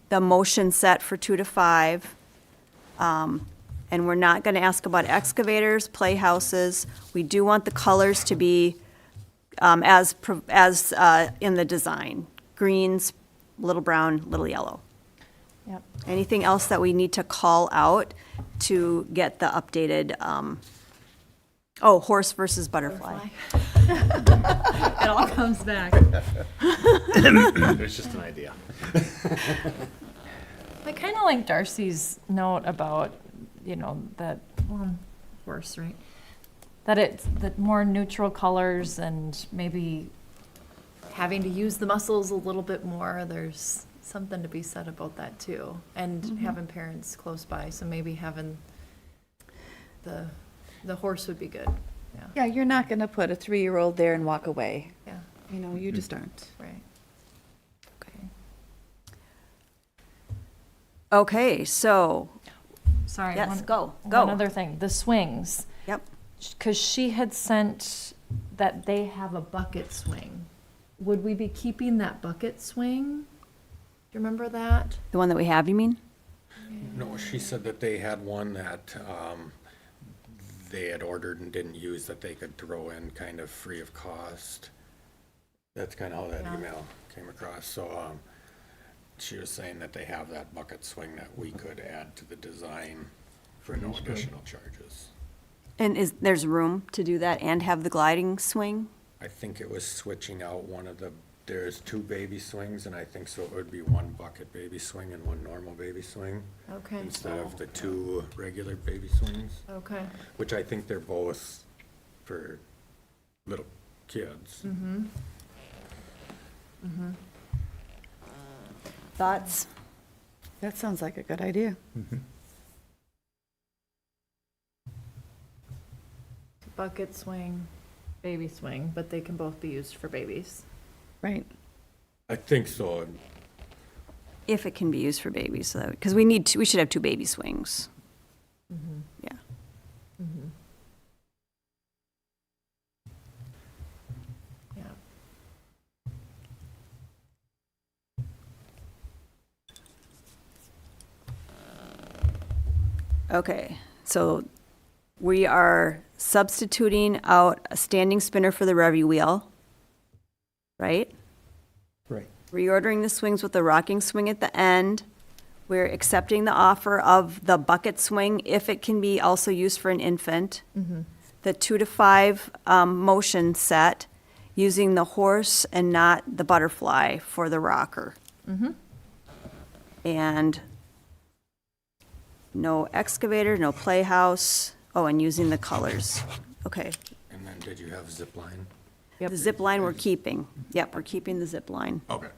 the motion set for 2 to 5, and we're not going to ask about excavators, playhouses. We do want the colors to be as in the design, greens, little brown, little yellow. Yep. Anything else that we need to call out to get the updated, horse versus butterfly? It all comes back. It's just an idea. I kind of like Darcy's note about, that, horse, right? That it's the more neutral colors and maybe having to use the muscles a little bit more, there's something to be said about that too. And having parents close by, so maybe having the horse would be good. Yeah, Yeah, you're not gonna put a 3-year-old there and walk away. yeah, You know, you just aren't. right. Okay. Okay, so, Sorry. yes, one- go. One other thing, the swings. Yep. Because she had sent that they have a bucket swing. Would we be keeping that bucket swing? Do you remember that? The one that we have, you mean? No, she said that they had one that they had ordered and didn't use that they could throw in kind of free of cost. That's kind of how that Yeah. email came across. So she was saying that they have that bucket swing that we could add to the design for no additional charges. And there's room to do that and have the gliding swing? I think it was switching out there's 2 baby swings, and I think so it would be 1 bucket baby swing and 1 normal baby swing Okay, instead of the 2 regular baby swings, okay. which I think they're both for little kids. Thoughts? That sounds like a good idea. Bucket swing, baby swing, but they can both be used for babies. Right. I think so. If it can be used for babies, so because we should have 2 baby swings. Yeah. Yeah. Okay, so we are substituting out a standing spinner for the revvy wheel, right? Right. Reordering the swings with the rocking swing at the end. We're accepting the offer of the bucket swing if it can be also used for an infant. The 2 to 5 motion set, using the horse and not the butterfly for the rocker. And no excavator, no playhouse. Oh, and using the colors. Okay. And then did you have zip line? The zip line we're keeping. Yep, we're keeping the zip line. Okay.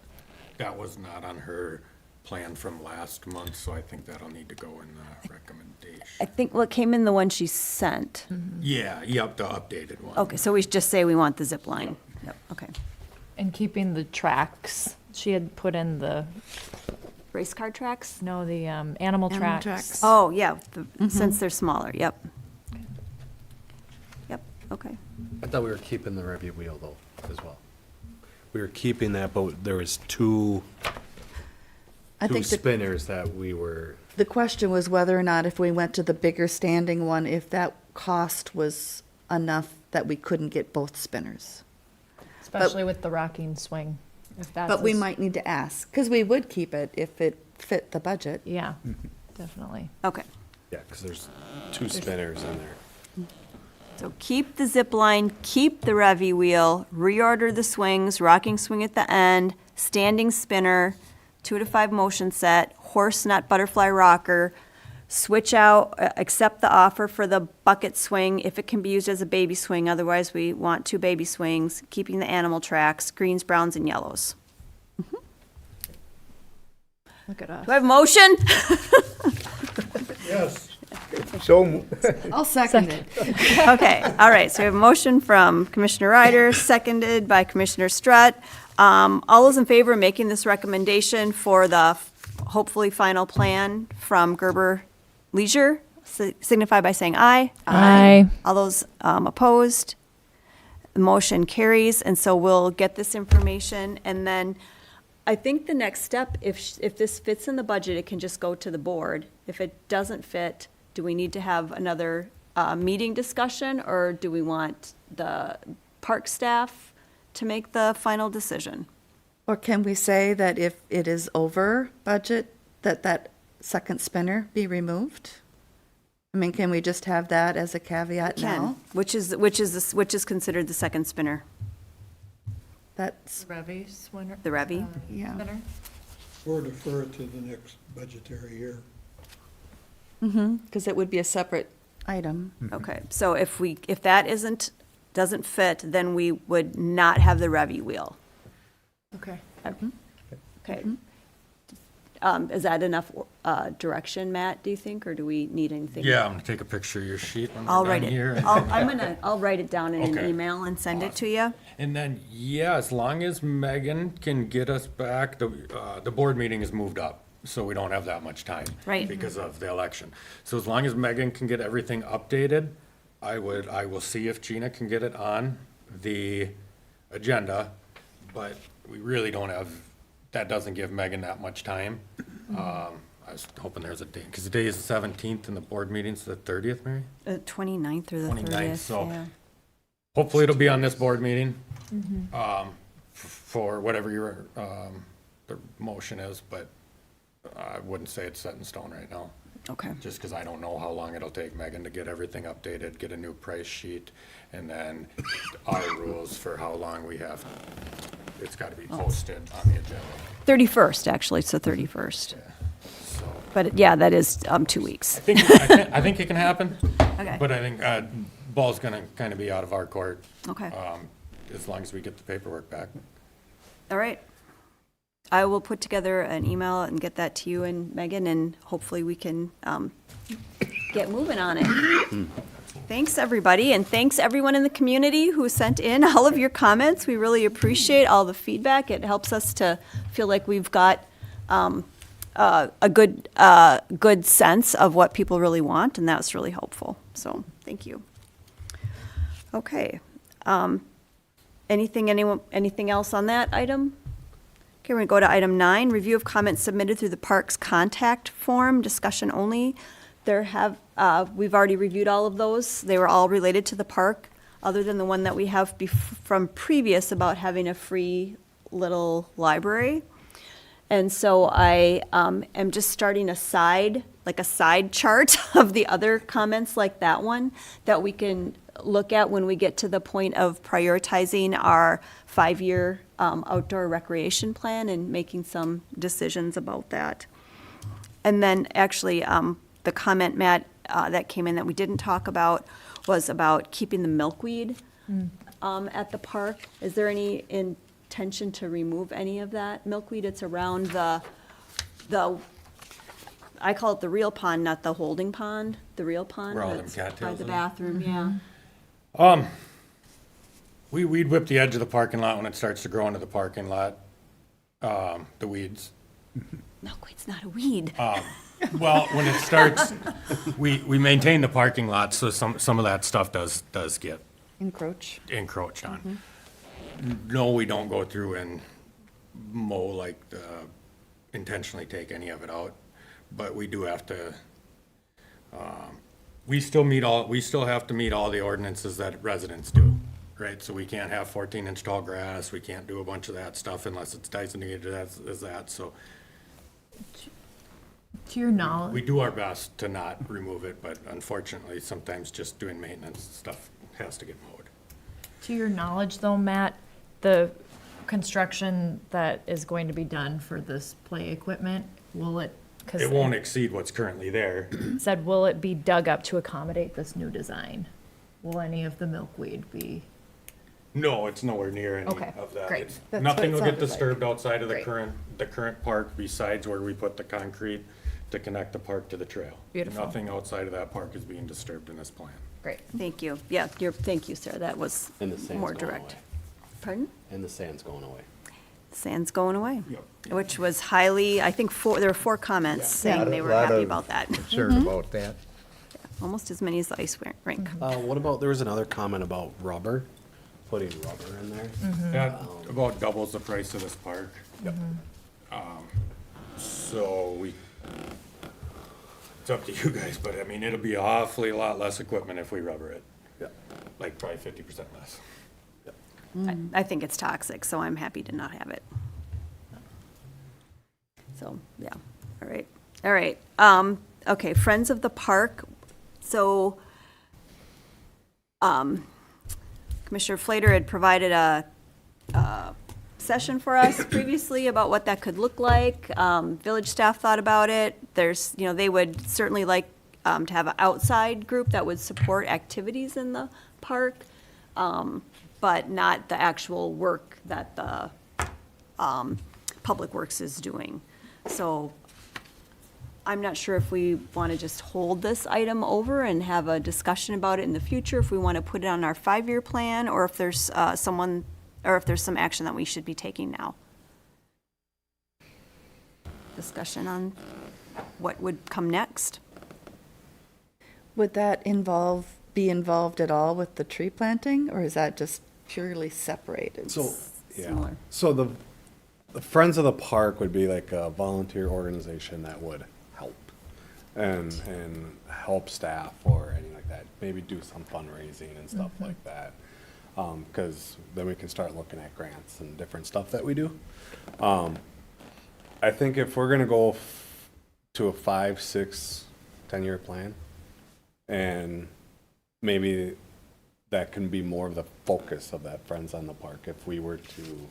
That was not on her plan from last month, so I think that'll need to go in the recommendation. I think what came in the one she sent. Yeah, yep, the updated one. Okay, so we just say we want the zip line. Yep, okay. And keeping the tracks. She had put in the, Race car tracks? no, the animal Animal tracks. tracks. Oh, yeah, since they're smaller, yep. Yep, okay. I thought we were keeping the revvy wheel though, as well. We were keeping that, but there was two I think the, spinners that we were, the question was whether or not if we went to the bigger standing one, if that cost was enough that we couldn't get both spinners. Especially with the rocking swing. If that's But we a s- might need to ask, because we would keep it if it fit the budget. Yeah, definitely. Okay, yeah, because there's 2 spinners in there. so keep the zip line, keep the revvy wheel, reorder the swings, rocking swing at the end, standing spinner, 2 to 5 motion set, horse nut butterfly rocker, switch out, accept the offer for the bucket swing if it can be used as a baby swing, otherwise we want 2 baby swings, keeping the animal tracks, greens, browns, and yellows. Look at us. Do I have a motion? So, I'll second it. Okay, all right, so we have a motion from Commissioner Ryder, seconded by Commissioner Strutt. All those in favor of making this recommendation for the hopefully final plan from Gerber Leisure, signify by saying aye. Aye. All those opposed, the motion carries, and so we'll get this information, and then I think the next step, if this fits in the budget, it can just go to the board. If it doesn't fit, do we need to have another meeting discussion, or do we want the park staff to make the final decision? Or can we say that if it is over budget, that second spinner be removed? I mean, can we just have that as a caveat now? Which is considered the second spinner? That's, Revy swinner. The Revy? yeah. Spinner. Or defer it to the next budgetary year. Because it would be a separate item. Okay, so if that doesn't fit, then we would not have the Revy wheel. Okay. Okay. Is that enough direction, Matt, do you think, or do we need anything? Yeah, I'm gonna take a picture of your sheet when I'll we're write done it. here. I'll write it down in an Okay. email and send it to you. And then, yeah, as long as Megan can get us back, the board meeting is moved up, so we don't have that much time. Right. Because of the election. So as long as Megan can get everything updated, I will see if Gina can get it on the agenda, but we really don't have, that doesn't give Megan that much time. I was hoping there's a date, because the day is the 17th and the board meeting's the 30th, Mary? 29th or the 29th, 30th, so- yeah. Hopefully it'll be on this board meeting, for whatever your, the motion is, but I wouldn't say it's set in stone right now. Okay, Just because I don't know how long it'll take Megan to get everything updated, get a new price sheet, and then our rules for how long we have. It's got to be posted on the agenda, 31st, actually, it's the 31st. so. But yeah, that is 2 weeks. I think it can happen, Okay, but I think ball's going to kind of be out of our court okay, as long as we get the paperwork back. all right. I will put together an email and get that to you and Megan, and hopefully we can get moving on it. Thanks, everybody, and thanks everyone in the community who sent in all of your comments. We really appreciate all the feedback. It helps us to feel like we've got a good sense of what people really want, and that's really helpful. So, thank you. Okay. Anything else on that item? Okay, we're going to go to item 9, review of comments submitted through the park's contact form, discussion only. We've already reviewed all of those. They were all related to the park, other than the one that we have from previous about having a free little library. And so I am just starting a side chart of the other comments like that one that we can look at when we get to the point of prioritizing our 5-year outdoor recreation plan and making some decisions about that. And then actually, the comment, Matt, that came in that we didn't talk about was about keeping the milkweed at the park. Is there any intention to remove any of that milkweed? It's around the I call it the real pond, not the holding pond, the real pond. Where all them that's by cattails the is? bathroom, yeah. We weed whip the edge of the parking lot when it starts to grow into the parking lot, the weeds. Milkweed's not a weed. Well, when it starts, we maintain the parking lot, so some of that stuff does get Encroach. encroached on. No, we don't go through and mow, intentionally take any of it out, but we do have to, we still have to meet all the ordinances that residents do, right? So we can't have 14-inch tall grass, we can't do a bunch of that stuff unless it's designated as that, so To your knowledge, we do our best to not remove it, but unfortunately, sometimes just doing maintenance stuff has to get mowed. to your knowledge though, Matt, the construction that is going to be done for this play equipment, will it, because It won't exceed what's currently there. said, will it be dug up to accommodate this new design? Will any of the milkweed be? No, it's nowhere near any Okay, of that. great. It's- That's Nothing what will it get sounded like. disturbed outside of the Great. current park besides where we put the concrete to connect the park to the trail. Beautiful. Nothing outside of that park is being disturbed in this plan. Great. Thank you. Yeah, thank you, Sarah. That was And the sand's more going direct. away. Pardon? And the sand's going away. Sand's going away, Yep. which was highly, I think there were 4 comments saying they were Lot happy of about that. Concern about that. Almost as many as the ice rink. What about, there was another comment about rubber, putting rubber in there. That about doubles the price of this park. Yep. So it's up to you guys, but I mean, it'll be awfully a lot less equipment if we rubber it, Yep. like probably 50% less. I think it's toxic, so I'm happy to not have it. So, yeah, all right, all right. Okay, Friends of the Park. So, Commissioner Flater had provided a session for us previously about what that could look like. Village staff thought about it. They would certainly like to have an outside group that would support activities in the park, but not the actual work that the Public Works is doing. So I'm not sure if we want to just hold this item over and have a discussion about it in the future, if we want to put it on our 5-year plan, or if there's or if there's some action that we should be taking now. Discussion on what would come next. Would that be involved at all with the tree planting, or is that just purely separated? So, yeah. Similar. So the Friends of the Park would be like a volunteer organization that would help and help staff or anything like that. Maybe do some fundraising and stuff like that. Because then we can start looking at grants and different stuff that we do. I think if we're gonna go to a 5, 6, 10-year plan, and maybe that can be more of the focus of that Friends on the Park if we were to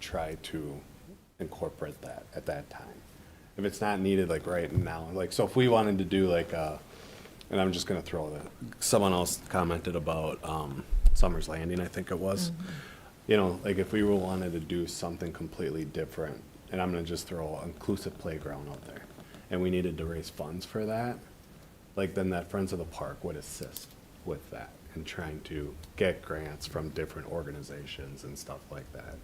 try to incorporate that at that time. If it's not needed like right now, like, so if we wanted to do like and I'm just gonna throw someone else commented about Summer's Landing, I think it was. You know, like if we wanted to do something completely different, and I'm gonna just throw inclusive playground out there, and we needed to raise funds for that, like then that Friends of the Park would assist with that and trying to get grants from different organizations and stuff like that,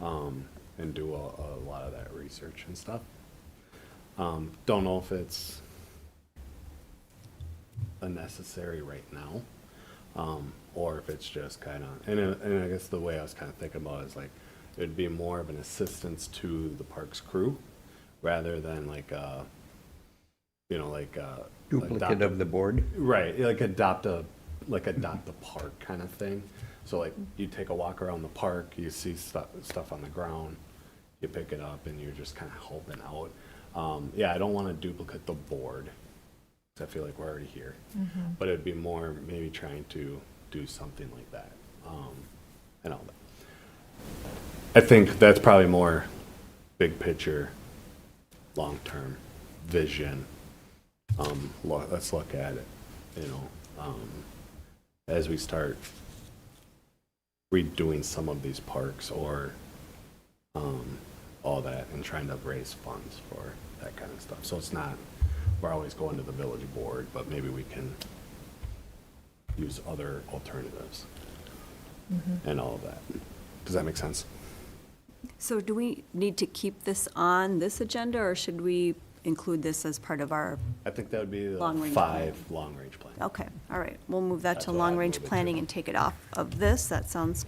and do a lot of that research and stuff. Don't know if it's unnecessary right now, or if it's just kind of, and I guess the way I was kind of thinking about it is like, it'd be more of an assistance to the parks crew rather than like Duplicate of the board? Right, like adopt a park kind of thing. So like you take a walk around the park, you see stuff on the ground, you pick it up and you're just kind of helping out. Yeah, I don't want to duplicate the board, 'cause I feel like we're already here. But it'd be more maybe trying to do something like that, and all that. I think that's probably more big picture, long-term vision. Let's look at it, you know, as we start redoing some of these parks or all that, and trying to raise funds for that kind of stuff. So it's not, we're always going to the village board, but maybe we can use other alternatives and all of that. Does that make sense? So do we need to keep this on this agenda, or should we include this as part of our, I think that would be the Long-range 5 long-range plan. okay, all right, we'll move that That's to what I'd long-range move it to. planning and take it off of this. That sounds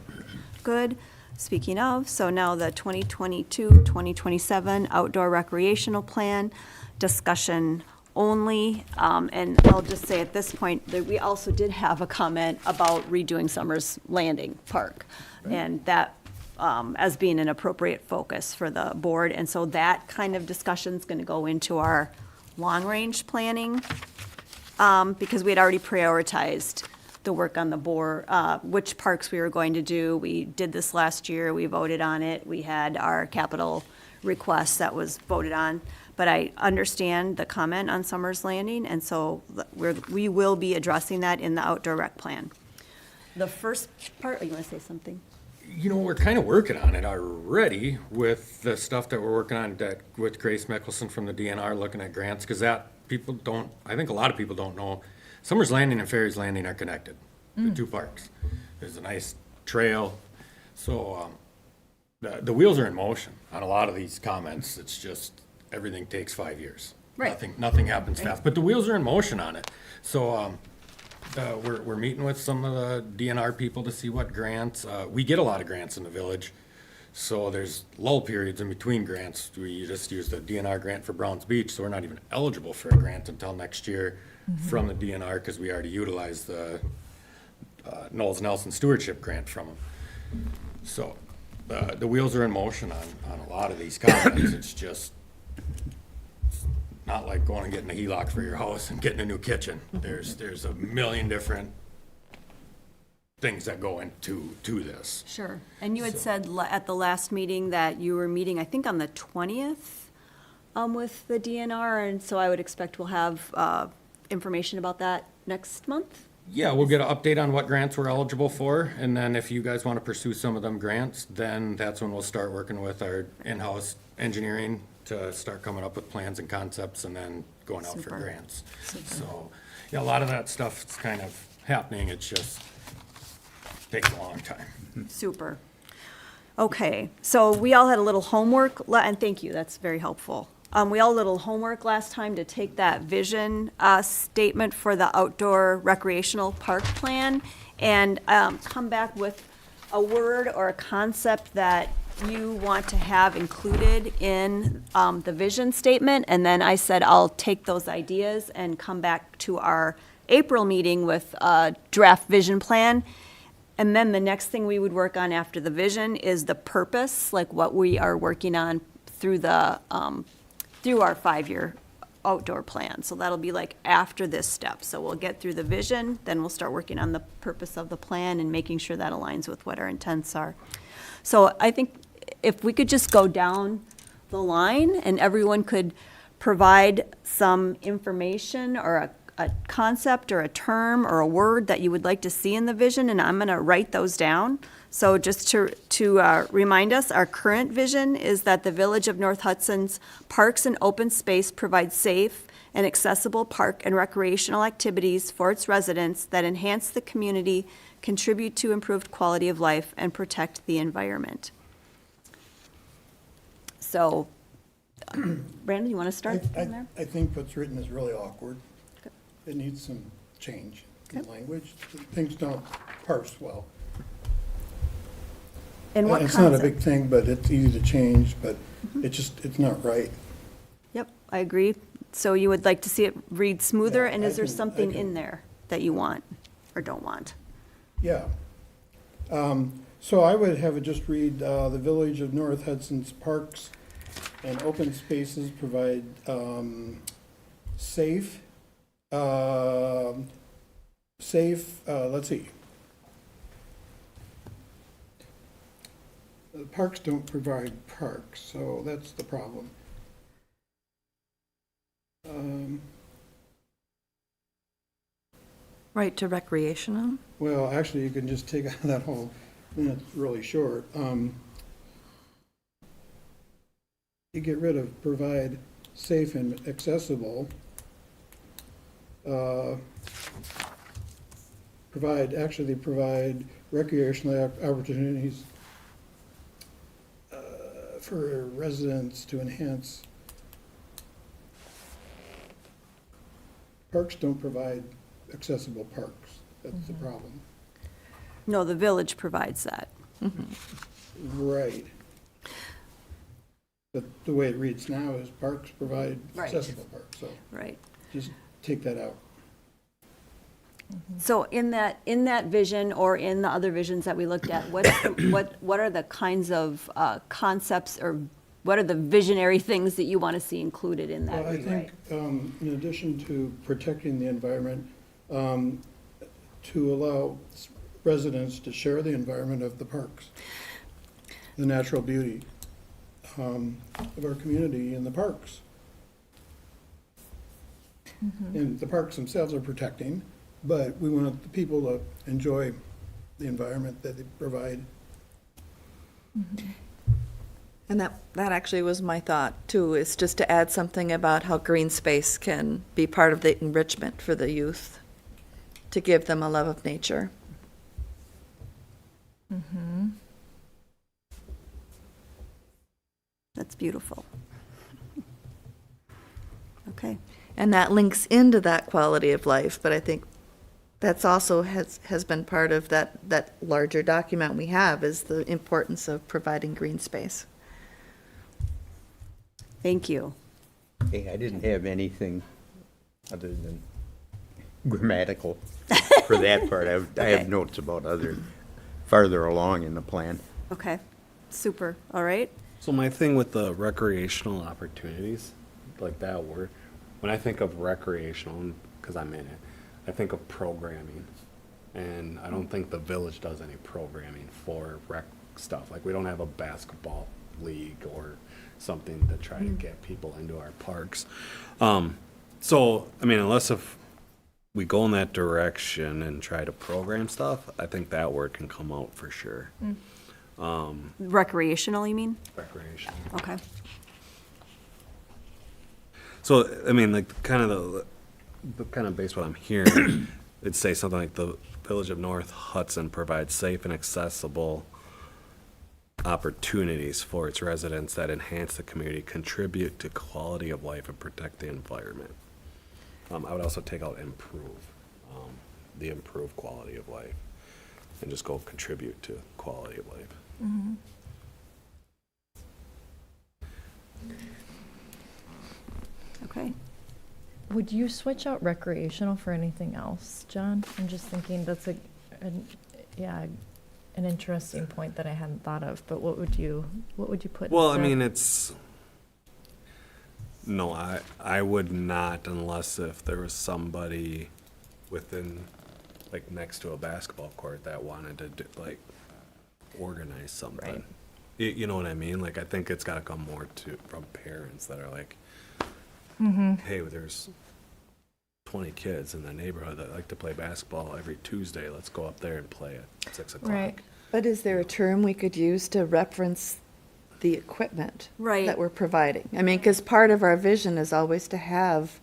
good. Speaking of, so now the 2022-2027 outdoor recreational plan, discussion only. And I'll just say at this point that we also did have a comment about redoing Summers Landing Park. And that as being an appropriate focus for the board. And so that kind of discussion's going to go into our long-range planning, because we had already prioritized the work on the board, which parks we were going to do. We did this last year. We voted on it. We had our capital request that was voted on. But I understand the comment on Summers Landing, and so we will be addressing that in the outdoor rec plan. The first part, you want to say something? You know, we're kind of working on it already with the stuff that we're working on with Grace Mickelson from the DNR, looking at grants, because I think a lot of people don't know, Summers Landing and Ferry's Landing are connected, the two parks. There's a nice trail. So the wheels are in motion on a lot of these comments. It's just everything takes 5 years. Right. Nothing happens fast, but the wheels are in motion on it. So we're meeting with some of the DNR people to see what grants. We get a lot of grants in the village, so there's lull periods in between grants. We just used the DNR grant for Browns Beach, so we're not even eligible for a grant until next year from the DNR, because we already utilized the Knowles Nelson Stewardship Grant from them. So the wheels are in motion on a lot of these comments. It's just not like going and getting a HELOC for your house and getting a new kitchen. There's a million different things that go into this. Sure. And you had said at the last meeting that you were meeting, I think, on the 20th with the DNR, and so I would expect we'll have information about that next month? Yeah, we'll get an update on what grants we're eligible for, and then if you guys want to pursue some of them grants, then that's when we'll start working with our in-house engineering to start coming up with plans and concepts and then going out for Super. grants. So, yeah, a lot of that stuff is kind of happening, it's just takes a long time. Super. Okay, so we all had a little homework, and thank you, that's very helpful. We all had a little homework last time to take that vision statement for the outdoor recreational park plan and come back with a word or a concept that you want to have included in the vision statement. And then I said I'll take those ideas and come back to our April meeting with a draft vision plan. And then the next thing we would work on after the vision is the purpose, like what we are working on through the, through our 5-year outdoor plan. So that'll be like after this step. So we'll get through the vision, then we'll start working on the purpose of the plan and making sure that aligns with what our intents are. So I think if we could just go down the line and everyone could provide some information or a concept or a term or a word that you would like to see in the vision, and I'm going to write those down. So just to remind us, our current vision is that the Village of North Hudson's parks and open space provide safe and accessible park and recreational activities for its residents that enhance the community, contribute to improved quality of life, and protect the environment. So, Brandon, you want to start from there? I think what's written is really awkward. Okay. It needs some change in Okay. language. Things don't parse well. And what It's not a concept? big thing, but it's easy to change, but it's not right. Yep, I agree. So you would like to see it read smoother, Yeah, and is there I something can- in there that you want or don't want? Yeah. So I would have it just read, the Village of North Hudson's parks and open spaces provide safe, let's see. The parks don't provide parks, so that's the problem. Right to recreational? Well, actually, you can just take out that whole, and it's really short. You get rid of provide safe and accessible. Provide recreational opportunities for residents to enhance. Parks don't provide accessible parks. That's the problem. No, the village provides that. Right. But the way it reads now is parks provide Right. accessible parks, so Right. just take that out. So in that vision or in the other visions that we looked at, what are the kinds of concepts or what are the visionary things that you want to see included in that Well, I rewrite? think, in addition to protecting the environment, to allow residents to share the environment of the parks, the natural beauty of our community in the parks. And the parks themselves are protecting, but we want the people to enjoy the environment that they provide. And that actually was my thought too, is just to add something about how green space can be part of the enrichment for the youth, to give them a love of nature. That's beautiful. Okay. And that links into that quality of life, but I think that's also has been part of that larger document we have, is the importance of providing green space. Thank you. Hey, I didn't have anything other than grammatical for that part. I Okay. have notes about farther along in the plan. Okay. Super. All right. So my thing with the recreational opportunities, like that word, when I think of recreational, because I'm in it, I think of programming. And I don't think the village does any programming for rec stuff. Like we don't have a basketball league or something to try to get people into our parks. So, I mean, unless if we go in that direction and try to program stuff, I think that word can come out for sure. Recreational, you mean? Recreation. Okay. So, I mean, like, kind of the kind of base what I'm hearing, it'd say something like the Village of North Hudson provides safe and accessible opportunities for its residents that enhance the community, contribute to quality of life, and protect the environment. I would also take out improve, the improved quality of life, and just go contribute to quality of life. Okay. Would you switch out recreational for anything else, John? I'm just thinking that's an interesting point that I hadn't thought of, but what would you put? Well, I instead? mean, no, I would not unless if there was somebody within, like, next to a basketball court that wanted to do, like, organize something. Right. You know what I mean? Like, I think it's gotta come more from parents that are like, hey, there's 20 kids in the neighborhood that like to play basketball every Tuesday. Let's go up there and play at 6 o'clock. Right. But is there a term we could use to reference the equipment Right. that we're providing? I mean, because part of our vision is always to have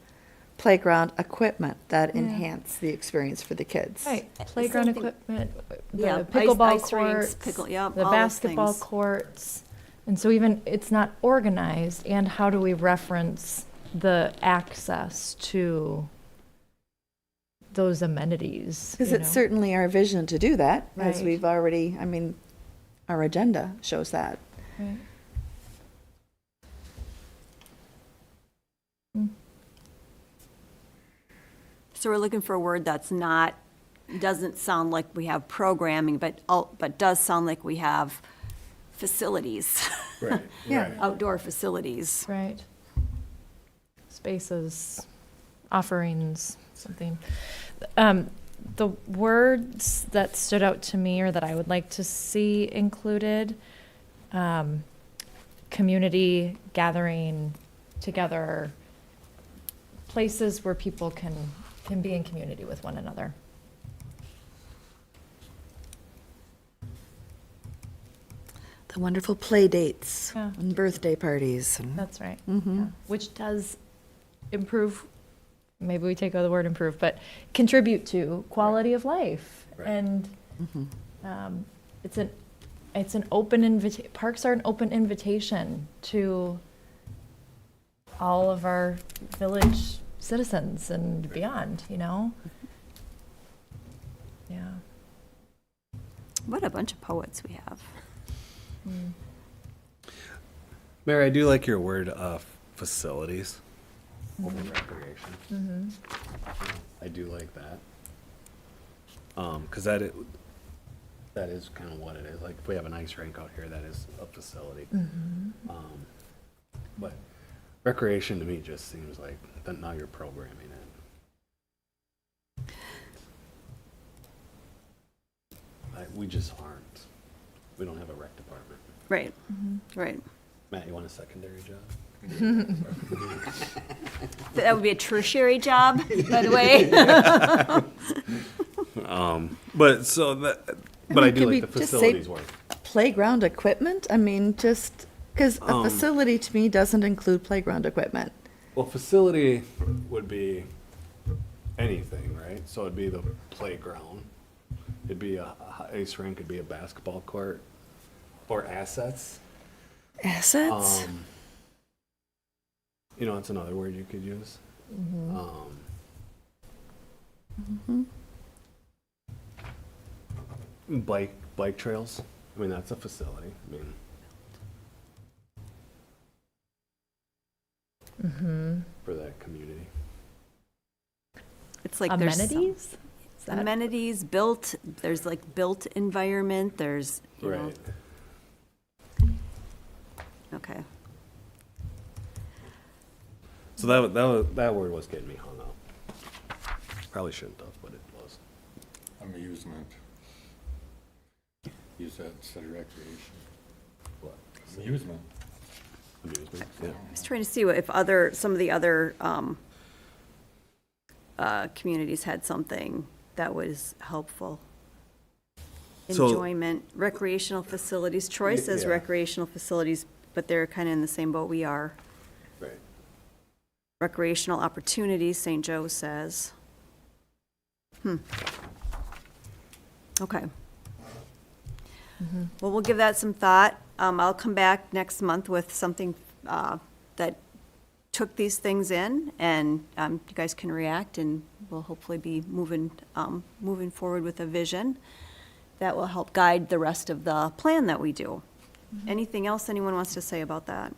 playground equipment that enhance the experience for the kids. Right, playground same thing. equipment, Yeah, the pickleball ice rinks, courts, yep, the all those basketball things. courts. And so even, it's not organized, and how do we reference the access to those amenities? Because you it's know? certainly our vision to do that, as Right. we've already, I mean, our agenda shows that. Right. So we're looking for a word that's not, doesn't sound like we have programming, but does sound like we have facilities, Right. Yeah. outdoor facilities. Right. Spaces, offerings, something. The words that stood out to me or that I would like to see included, community, gathering together, places where people can be in community with one another. The wonderful play dates Yeah. and birthday parties. That's right. Yeah. Which does improve, maybe we take out the word improve, but contribute to quality of life. Right. And it's an open parks are an open invitation to all of our village citizens and beyond, you know? Yeah. What a bunch of poets we have. Mary, I do like your word, facilities over recreation. I do like that. 'Cause that is kind of what it is. Like, if we have an ice rink out here, that is a facility. But recreation to me just seems like that now you're programming it. We just aren't. We don't have a rec department. Right, right. Matt, you want a secondary job? That would be a tertiary job, by the way. But so that, but I mean, do could like we the just say- facilities work. Playground equipment? I mean, just, because a facility to me doesn't include playground equipment. Well, facility would be anything, right? So it'd be the playground. It'd be a ice rink, it'd be a basketball court, or assets. Assets? You know, it's another word you could use. Bike trails. I mean, that's a facility. I mean, for that community. It's like there's some Amenities? Is that- amenities built, there's like built environment, there's, you know, Right. okay. So that word was getting me hung up. Probably shouldn't have, but it was. Amusement. Use that instead of recreation. What? Amusement. Amusement. Yeah. I was trying to see what if some of the other communities had something that was helpful. So- Enjoyment, recreational facilities, Troy says Yeah. recreational facilities, but they're kind of in the same boat we are. Right. Recreational opportunities, St. Joe says. Okay. Well, we'll give that some thought. I'll come back next month with something that took these things in, and you guys can react, and we'll hopefully be moving forward with a vision that will help guide the rest of the plan that we do. Anything else anyone wants to say about that?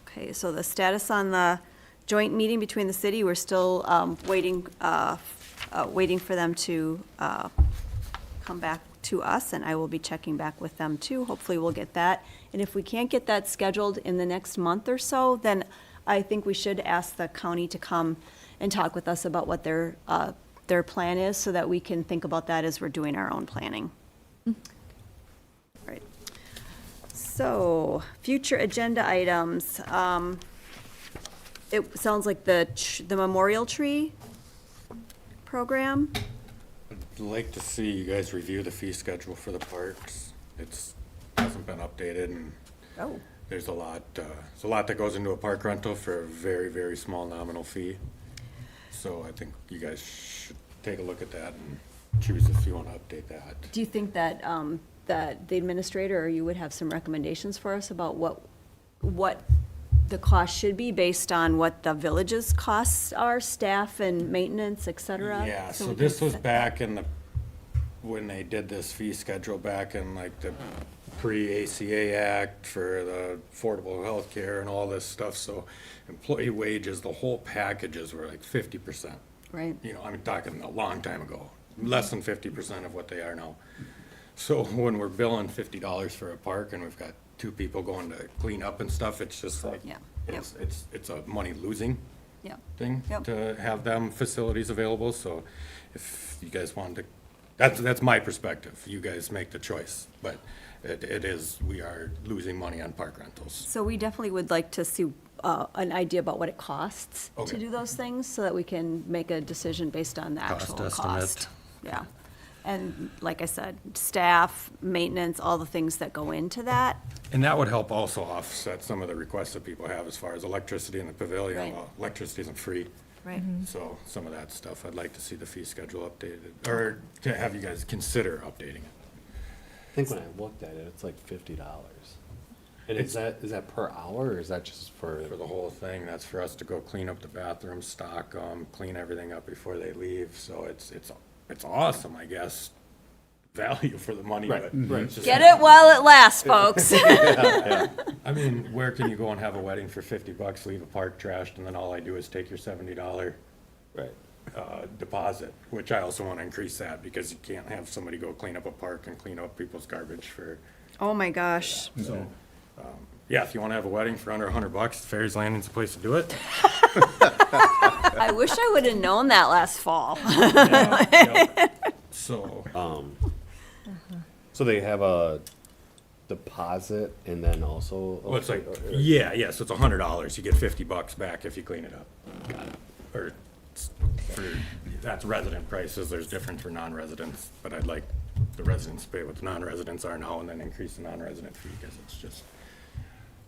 Okay, so the status on the joint meeting between the city, we're still waiting for them to come back to us, and I will be checking back with them too. Hopefully we'll get that. And if we can't get that scheduled in the next month or so, then I think we should ask the county to come and talk with us about what their plan is, so that we can think about that as we're doing our own planning. Right. So, future agenda items. It sounds like the memorial tree program. I'd like to see you guys review the fee schedule for the parks. Hasn't been updated, and Oh. there's a lot that goes into a park rental for a very, very small nominal fee. So I think you guys should take a look at that and choose if you want to update that. Do you think that, that the administrator or you would have some recommendations for us about what the cost should be based on what the village's costs are, staff and maintenance, et cetera? Yeah, so we this can was set- back when they did this fee schedule back in like the pre-ACA Act for the affordable health care and all this stuff, so employee wages, the whole packages were like 50%. Right. You know, I'm talking a long time ago, less than 50% of what they are now. So when we're billing $50 for a park and we've got 2 people going to clean up and stuff, it's just like, Yeah. it's a money losing Yeah. thing Yep. to have them facilities available, so if you guys wanted to, that's my perspective, you guys make the choice, but it is, we are losing money on park rentals. So we definitely would like to see an idea about what it costs to Okay. do those things, so that we can make a decision based on the actual Cost cost. estimate. Yeah. And like I said, staff, maintenance, all the things that go into that. And that would help also offset some of the requests that people have as far as electricity in the pavilion. Right. Well, electricity isn't free, Right. so some of that stuff, I'd like to see the fee schedule updated, or to have you guys consider updating it. I think when I looked at it, it's like $50. And is that per hour, or is that just for? For the whole thing, that's for us to go clean up the bathrooms, stock them, clean everything up before they leave, so it's awesome, I guess, value for the money, but. Right. it's just- Get it while it lasts, folks. I mean, where can you go and have a wedding for $50, leave a park trashed, and then all I do is take your $70 Right. deposit, which I also want to increase that, because you can't have somebody go clean up a park and clean up people's garbage for, Oh, my gosh. so, yeah, if you want to have a wedding for under $100, Ferry's Landing's the place to do it. I wish I would have known that last fall. Yeah. So, So they have a deposit and then also. well, it's like, yeah, so it's $100, you get $50 back if you clean it up. Or, for, that's resident prices, there's different for non-residents, but I'd like the residents to pay what the non-residents are now and then increase the non-resident fee, because it's just,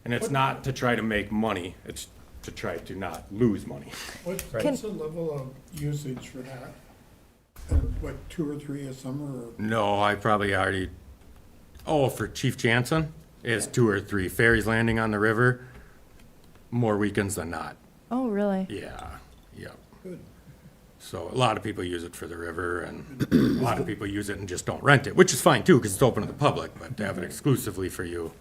and it's not to try to make money, it's to try to not lose money. What's the level of usage for that? And what, 2 or 3 a summer, or? No, I probably already, for Chief Jansen, is 2 or 3. Ferry's Landing on the river, more weekends than not. Oh, really? Yeah. Good. So a lot of people use it for the river, and a lot of people use it and just don't rent it, which is fine too, because it's open to the public, but to have it exclusively for you.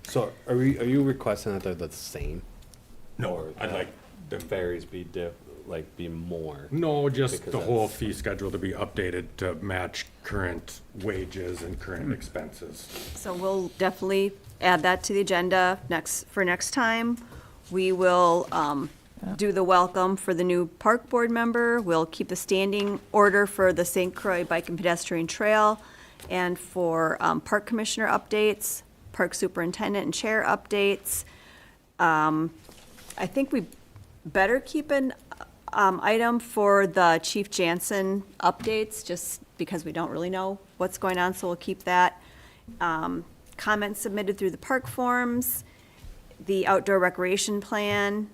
So are you requesting that they're the same? No, Or I'd that like the ferries be be more? No, just Because the whole that's- fee schedule to be updated to match current wages and current expenses. So we'll definitely add that to the agenda for next time. We will do the welcome for the new park board member. We'll keep the standing order for the St. Croix Bike and Pedestrian Trail, and for park commissioner updates, park superintendent and chair updates. I think better keep an item for the Chief Jansen updates, just because we don't really know what's going on, so we'll keep that. Comments submitted through the park forms, the outdoor recreation plan,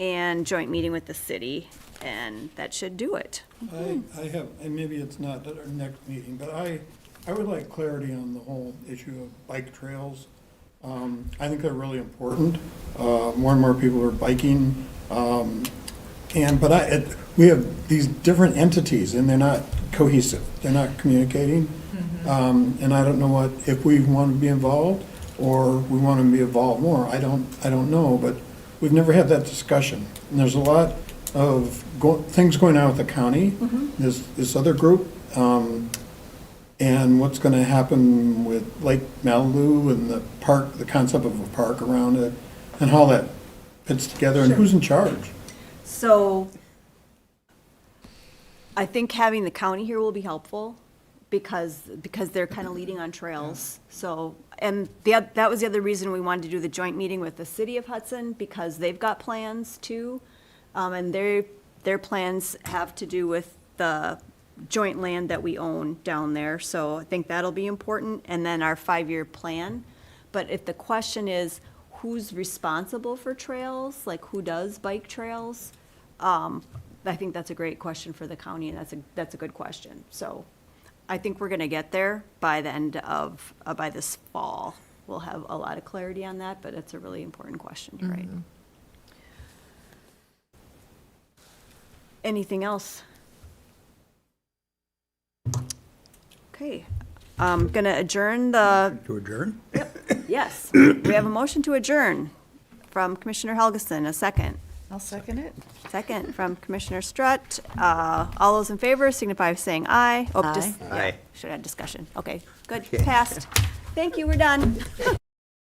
and joint meeting with the city, and that should do it. I have, and maybe it's not at our next meeting, but I would like clarity on the whole issue of bike trails. I think they're really important. More and more people are biking. We have these different entities and they're not cohesive. They're not communicating. And I don't know if we want to be involved or we want to be involved more. I don't know, but we've never had that discussion. And there's a lot of things going on with the county, this other group, and what's going to happen with Lake Malibu and the park, the concept of a park around it, and how that fits together and who's in charge. So I think having the county here will be helpful because they're kind of leading on trails. So, and that was the other reason we wanted to do the joint meeting with the city of Hudson, because they've got plans too. And their plans have to do with the joint land that we own down there. So I think that'll be important. And then our 5-year plan. But if the question is who's responsible for trails, like who does bike trails? I think that's a great question for the county, and that's a good question. So I think we're gonna get there by the end of, by this fall. We'll have a lot of clarity on that, but it's a really important question, you're right. Anything else? Okay, I'm gonna adjourn the, To adjourn? yes, we have a motion to adjourn from Commissioner Helgeson, a second. I'll second it. Second from Commissioner Strutt. All those in favor signify by saying aye. Oh, just- Aye. yeah, Aye. should have had discussion. Okay, good, Okay. passed. Thank you, we're done.